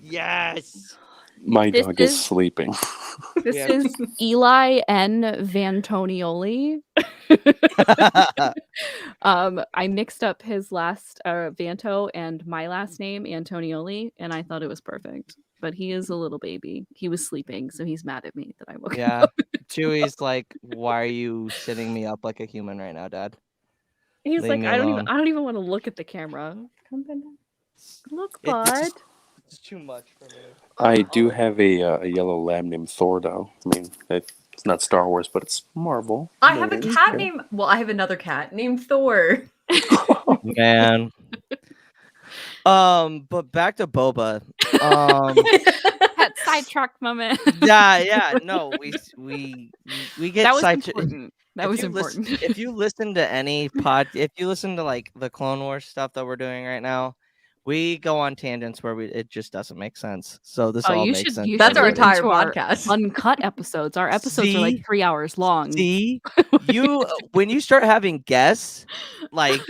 yes. My This dog is is- sleeping. This Yeah. is Eli N. Vantonioli. I mixed up his last Vanto and my last name, Antonioli, and I thought it was perfect. But he is a little baby. He was sleeping, so he's mad at me that I woke him Yeah. up. Chewie's like, why are you sitting me up like a human right now, Dad? He's Leave like, me I alone." don't even want to look at the camera. Come back. Look, It- bud. It's too much for me. I do have a yellow lamb named Thor, though. I mean, it's not Star Wars, but it's Marvel. I have a related, cat yeah. named. Well, I have another cat named Thor. Man. But back to Boba. That sidetrack moment. Yeah, no, we get That was sidetracked. important. That was important. If you listen to any if you listen to like the Clone Wars stuff that we're doing right now, we go on tangents where it just doesn't make sense. So this all you makes should. sense. You That's should our listen entire to our podcast. uncut episodes. Our episodes are like See? 3 hours long. See, you when you start having guests, like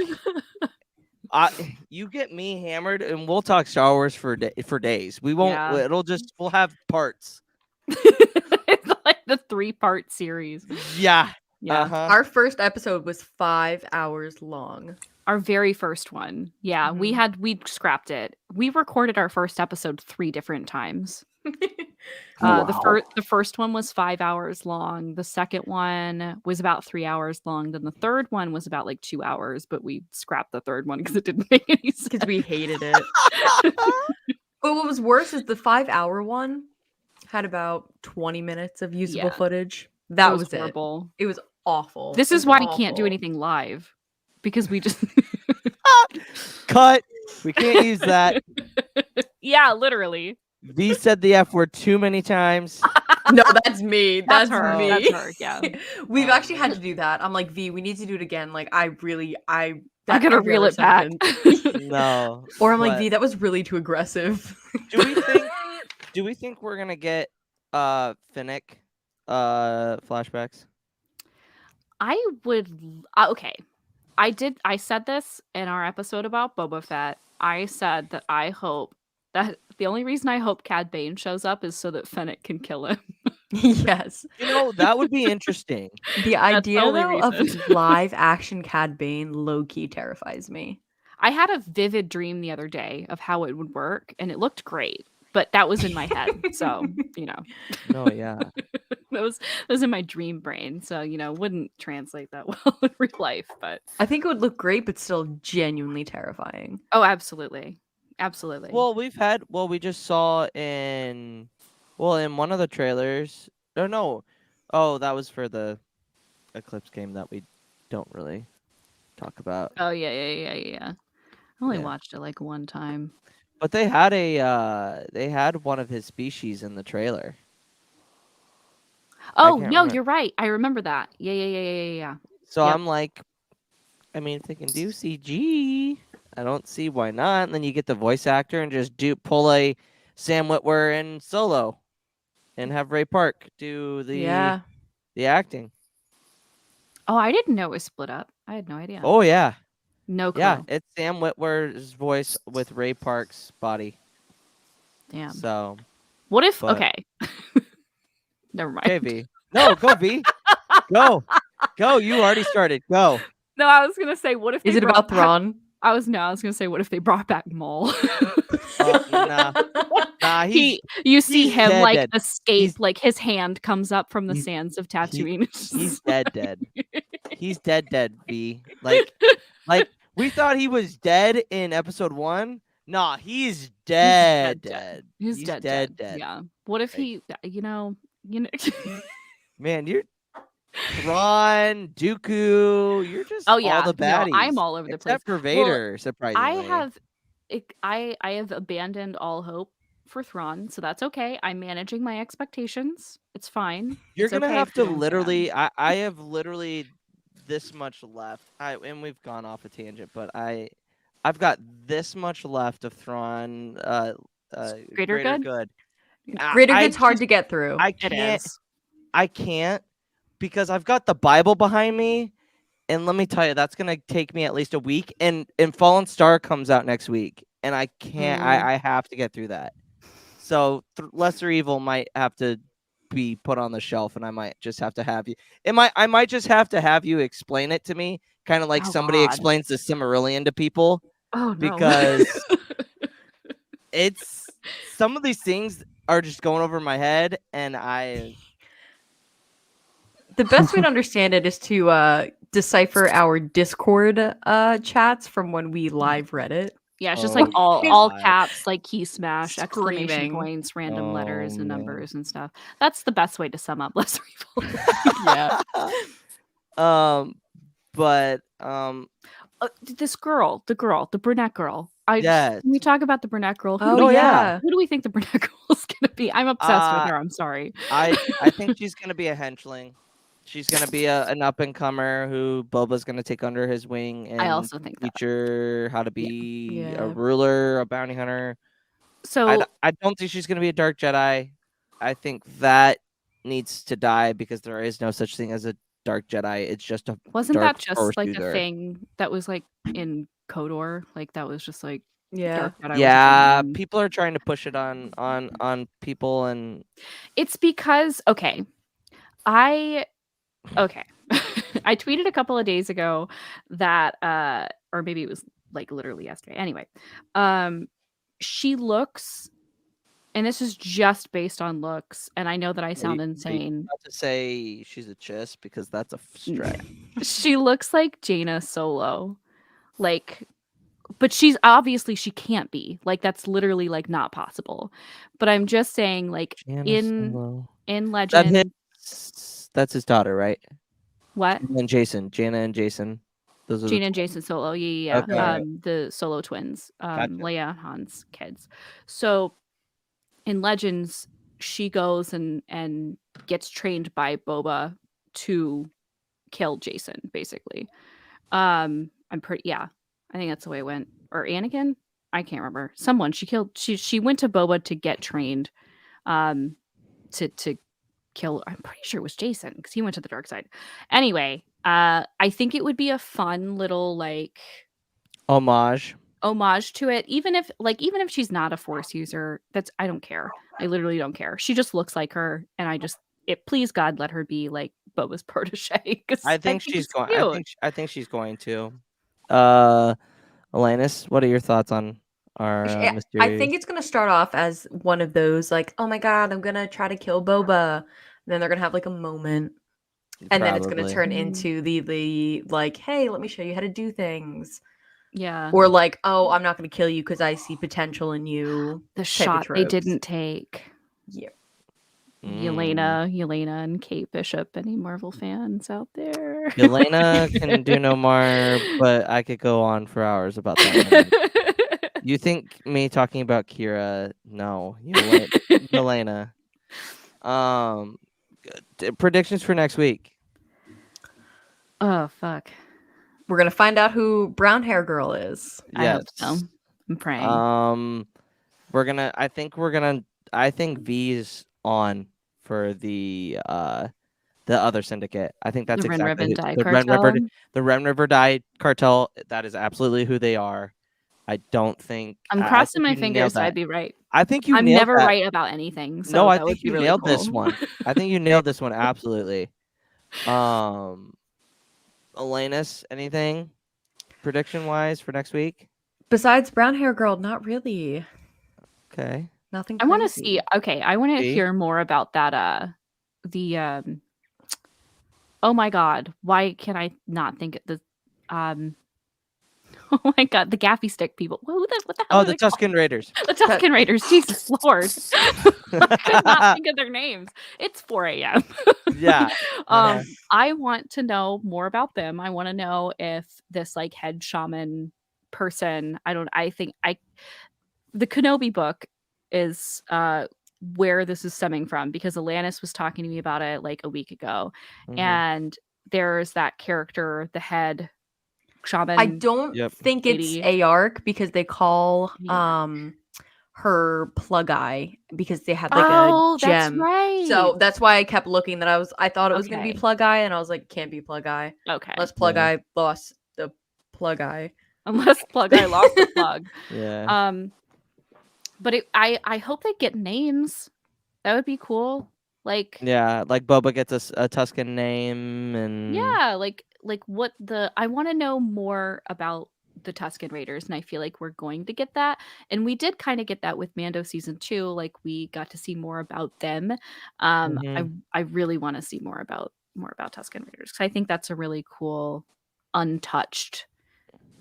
you get me hammered, and we'll talk Star Wars for days. We won't. Yeah. We'll have parts. It's like the 3-part series. Yeah. Yeah. Uh-huh. Our first episode was 5 hours long. Our very first one. Yeah, we scrapped it. We recorded our first episode 3 different times. The first one was 5 hours long. The second one was about 3 hours long. Then the third one was about like 2 hours, but we scrapped the third one because it didn't make any sense. Because we hated it. But what was worse is the 5-hour one had about 20 minutes of usable footage. That was horrible. It was awful. This is why we can't do anything live, because we just cut. We can't use that. Yeah, literally. V said the F word too many times. No, that's me. That's her. me. That's her. Yeah. We've actually had to do that. I'm like, V, we need to do it again. Like, I gotta reel it back. No. Or I'm like, V, that was really too aggressive. Do we think we're gonna get Finnick flashbacks? I would. Okay. I said this in our episode about Boba Fett. I said that I hope that the only reason I hope Cad Bane shows up is so that Fennec can kill him. Yes. That would be interesting. The idea only though, of reason. live action Cad Bane low-key terrifies me. I had a vivid dream the other day of how it would work, and it looked great. But that was in my head, so No, yeah. that was in my dream brain, so wouldn't translate that well in real life. But I think it would look great, but still genuinely terrifying. oh, absolutely. Well, we just saw in one of the trailers. No. Oh, that was for the Eclipse game that we don't really talk about. Oh yeah. I only watched it like one time. But they had one of his species in the trailer. Oh can't no, remember. you're right. I remember that. Yeah. So Yep. I'm like, if they can do CG, I don't see why not. And then you get the voice actor and just pull a Sam Witwer in Solo, and have Ray Park do the acting. Oh, I didn't know it was split up. I had no idea. Oh yeah, No clue. yeah. It's Sam Witwer's voice with Ray Park's body. Damn. So What if? but- Okay. Never mind. okay, V. No, go V. Go. You already started. Go. No, I was gonna say, what if? Is they it brought about back- Thrawn? I was gonna say, what if they brought back Maul? Nah, you see he's him like dead. escape, like his hand comes up from the sands of Tatooine. He's dead. He's dead, V. Like we thought he was dead in episode 1. Nah, he's dead. He's dead. Yeah. What if he? Man, you're Thrawn, Dooku. You're just Oh yeah, all the baddies. no, I'm all over the place. Except for Vader, surprisingly. I have abandoned all hope for Thrawn, so that's okay. I'm managing my expectations. It's fine. You're It's gonna okay have if they to don't literally. I have literally this much left. And we've gone off a tangent, but I've got this much left of Thrawn. Greater Good? Greater Good's hard to get through. I can't because I've got the Bible behind me, and let me tell you, that's gonna take me at least a week. And Fallen Star comes out next week, and I can't. I have to get through that. So Lesser Evil might have to be put on the shelf, and I might just have to have you. I might just have to have you explain it to me, kind of like somebody God. explains the Silmarillion to people, Oh no. because it's some of these things are just going over my head, and The best way to understand it is to decipher our Discord chats from when we live read it. Yeah, it's just Oh like all God. caps, like key smash, exclamation Screaming. points, random Oh, letters and man. numbers and stuff. That's the best way to sum up Lesser Evil. Yeah. But This girl, the brunette girl. Yes. Can we talk about the brunette girl? Oh, yeah. Who do we think the brunette girl is gonna be? I'm obsessed with her. I'm sorry. I think she's gonna be a henchling. She's gonna be an up and comer who Boba's gonna take under his wing and I also think that. teach her how to be Yeah. a ruler, a bounty hunter. So I don't think she's gonna be a dark Jedi. I think that needs to die because there is no such thing as a dark Jedi. It's just a wasn't dark that just Force like user. a thing that was like in KOTOR? Like that was just like Yeah. Dark Jedi was a Yeah, thing. people are trying to push it on people, and It's because I tweeted a couple of days ago that or maybe it was like literally yesterday. Anyway, she looks and this is just based on looks, and I know that I sound Are you insane. about to say she's a chiss because that's a stretch. She looks like Jaina Solo, like, but she's obviously she can't be. Like that's literally like not possible. But I'm just saying, like in That Legend, that's his daughter, right? what? And Jason, Jana and Jason. Those are Jaina and Jason Solo, yeah. Okay, alright. The Solo twins, Gotcha. Leia and Han's kids. So in Legends, she goes and gets trained by Boba to kill Jason, basically. I'm pretty I think that's the way it went. Or Anakin? I can't remember. Someone she went to Boba to get trained, to kill. I'm pretty sure it was Jason because he went to the dark side. Anyway, I think it would be a fun little like homage to it. Even if she's not a Force user, I don't care. I literally don't care. She just looks like her, and please God, let her be like Boba's protege. I think she's going. Cute. I think she's going to. Alanis, what are your thoughts on our mysterious? I think it's gonna start off as one of those like, oh my god, I'm gonna try to kill Boba. And then they're gonna have like a moment. And then it's gonna turn into the like, hey, let me show you how to do things. Yeah. Or like, oh, I'm not gonna kill you because I see potential in you. The shot they didn't take. Yeah. Yelena and Kate Bishop. Any Marvel fans out there? Yelena can do no more, but I could go on for hours about that. You think me talking about Kira? No, Yelena. Predictions for next week. Oh fuck! We're gonna find out who brown hair girl is. Yes. I hope so. I'm praying. I think V's on for the other syndicate. I think that's the Ren exactly River Dye the Cartel. the Ren River Dye Cartel. That is absolutely who they are. I don't think I'm crossing my fingers so I'd be right. I think you. I'm nailed never that. right about anything. So no, I that think would be you really nailed cool. this one. I think you nailed this one absolutely. Alanis, anything prediction wise for next week? Besides brown hair girl, not really. Okay. Nothing. I want to see. Okay, I want to See? hear more about that. Oh my god, why can I not think of the Oh my god, the gaffy stick people. What the hell? Oh, the Tusken Raiders. The Tusken Raiders. Jesus Lord. I could not think of their names. It's 4 a.m. Yeah. I want to know more about them. I want to know if this like head shaman person, the Kenobi book is where this is stemming from because Alanis was talking to me about it like a week ago. And there's that character, the head shaman. I don't think it's Aark because they call her Plug Eye because they had like a gem. That's right. So that's why I kept looking. I thought it was gonna be Plug Eye, and I was like, can't be Plug Eye. Okay. Unless Plug Eye lost the Plug Eye. Unless Plug Eye lost the plug. Yeah. But I hope they get names. That would be cool. Like Boba gets a Tusken name and what I want to know more about the Tusken Raiders, and I feel like we're going to get that. And we did kind of get that with Mando season 2. Like we got to see more about them. I really want to see more about Tusken Raiders because I think that's a really cool, untouched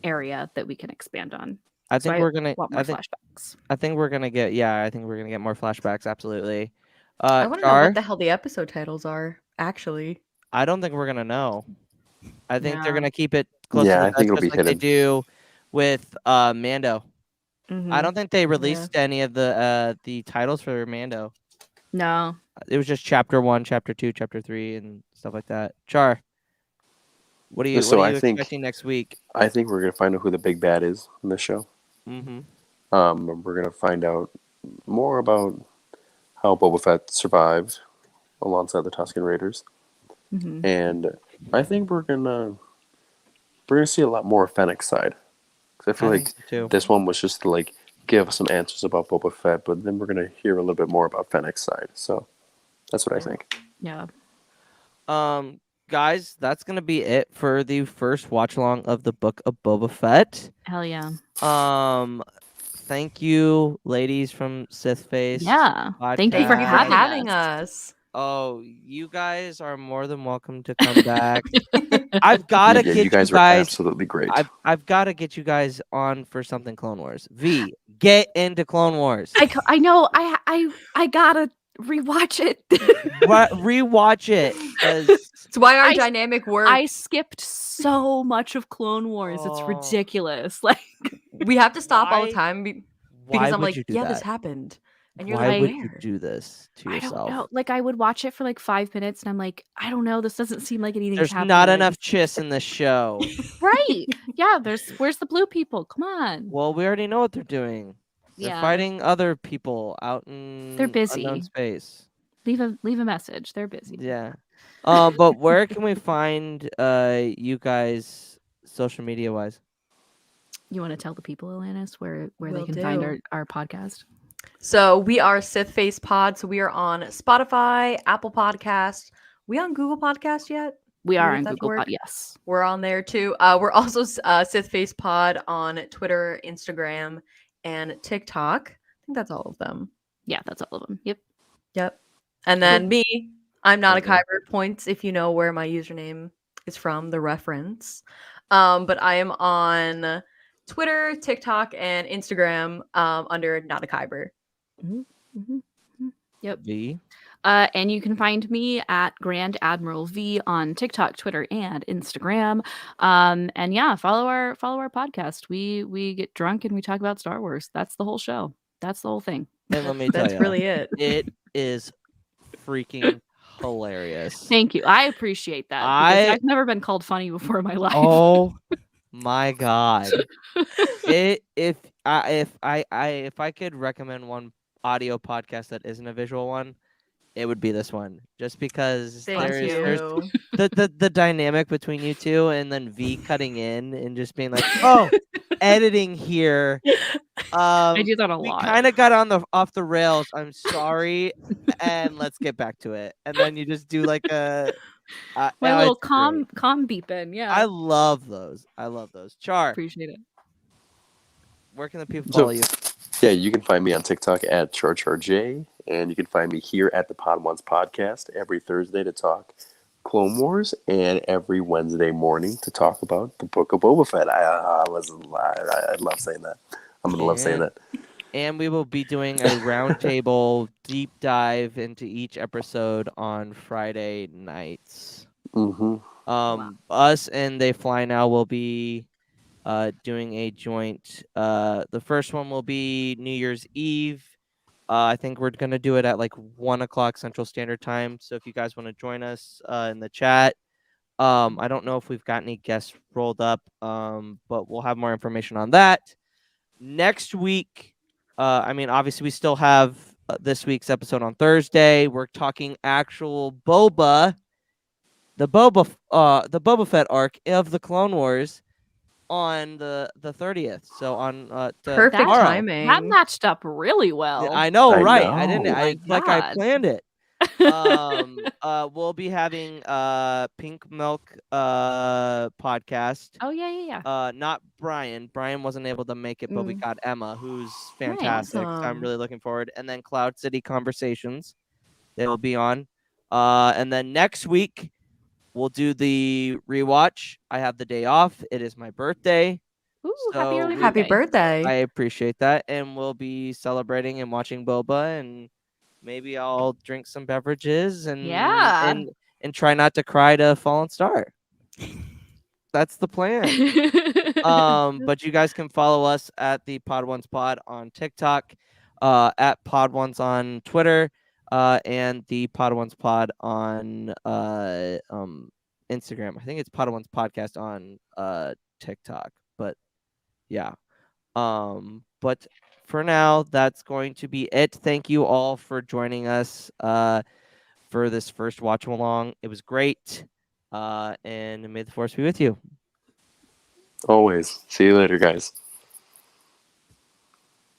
area that we can expand on. I think we're gonna want more flashbacks. I think we're gonna get more flashbacks. Absolutely. I want to know what the hell the episode titles are. Actually, I don't think we're gonna know. I think they're gonna keep it close to the I think it'll be like they do with Mando. I don't think they released any of the titles for Mando. No, it was just chapter 1, chapter 2, chapter 3, and stuff like that. Char, what are you expecting next week? I think we're gonna find out who the big bad is in this show. We're gonna find out more about how Boba Fett survived alongside the Tusken Raiders, and I think we're gonna see a lot more of Fennec's side. Because I feel like this one was just to like give us some answers about Boba Fett, but then we're gonna hear a little bit more about Fennec's side. So that's what I think. Yeah. Guys, that's gonna be it for the first watch along of the Book of Boba Fett. Hell yeah. thank you, ladies from Sith Faced. Yeah. Thank you for Thank you for having having us. us. Oh, you guys are more than welcome to come back. I've got to Yeah, get you guys are absolutely great. I've got to get you guys on for something Clone Wars. V, get into Clone Wars. I know. I gotta rewatch it. Rewatch it. 'Cause It's why our I- dynamic works. I skipped so much of Clone Wars. It's Oh. ridiculous. Like, we have to stop all the Why- time why because I'm would like, you do yeah, that? this happened. And you're Why like, would you where? do this to I yourself? don't know. Like, I would watch it for like 5 minutes, and I'm like, I don't know. This doesn't seem like anything's There's happening. not enough chiss in the show. Right? Yeah. Where's the blue people? Come on. Well, we already know what they're doing. They're Yeah. fighting other people out in They're busy. unknown space. Leave a message. They're busy. Yeah. But where can we find you guys social media wise? You want to tell the people, Alanis, where they Will can find do. our podcast? So we are Sith Faced Pod. So we are on Spotify, Apple Podcast. We on Google Podcast yet? We are Wait, on that Google work? Pod. Yes. We're on there too. We're also Sith Faced Pod on Twitter, Instagram, and TikTok. I think that's all of them. Yeah, that's all of them. Yep. Yep. And then me, I'm not a Okay. Kyber. Points if you know where my username is from, the reference. But I am on Twitter, TikTok, and Instagram under not a Kyber. Yep. V. And you can find me at Grand Admiral V on TikTok, Twitter, and Instagram. And yeah, follow our podcast. We get drunk and we talk about Star Wars. That's the whole show. That's the whole thing. And let me tell That's you, really it. it is freaking hilarious. Thank you. I appreciate that. Because I've never been called funny before in my life. Oh my god! If I could recommend one audio podcast that isn't a visual one, it would be this one. Just because Thank there's you. the dynamic between you two, and then V cutting in and just being like, "Oh, editing here." I do that a We lot. kind of got off the rails. I'm sorry, and let's get back to it. And then you just do like a My oh, little it's calm great. beeping. Yeah. I love those. Char, appreciate it. where can the people So- follow you? Yeah, you can find me on TikTok at CharCharJ, and you can find me here at the Pod Ones podcast every Thursday to talk Clone Wars, and every Wednesday morning to talk about the Book of Boba Fett. I love saying that. I'm gonna love saying that. And we will be doing a roundtable deep dive into each episode on Friday nights. Mm-hmm. Us and They Fly Now will be doing a joint. The first one will be New Year's Eve. I think we're gonna do it at like 1:00 Central Standard Time. So if you guys want to join us in the chat, I don't know if we've got any guests rolled up, but we'll have more information on that next week. Obviously we still have this week's episode on Thursday. We're talking actual Boba, the Boba Fett arc of the Clone Wars on the 30th. So on Perfect tomorrow. timing. That matched up really well. I know, I right? know. I didn't. I My I God. planned it. We'll be having Pink Milk podcast. Oh yeah. Not Brian. Brian wasn't able to make it, but we got Emma, who's fantastic. So I'm Awesome. really looking forward. And then Cloud City Conversations, they will be on. And then next week we'll do the rewatch. I have the day off. It is my birthday. Ooh, So happy early Happy birthday. I appreciate that, and we'll be celebrating and watching Boba, and maybe I'll drink some beverages and Yeah. and try not to cry to Fallen Star. That's the plan. But you guys can follow us at the Pod Ones Pod on TikTok, at Pod Ones on Twitter, and the Pod Ones Pod on Instagram. I think it's Pod Ones Podcast on TikTok, but yeah. But for now, that's going to be it. Thank you all for joining us for this first watch along. It was great. And may the force be with you. Always. See you later, guys.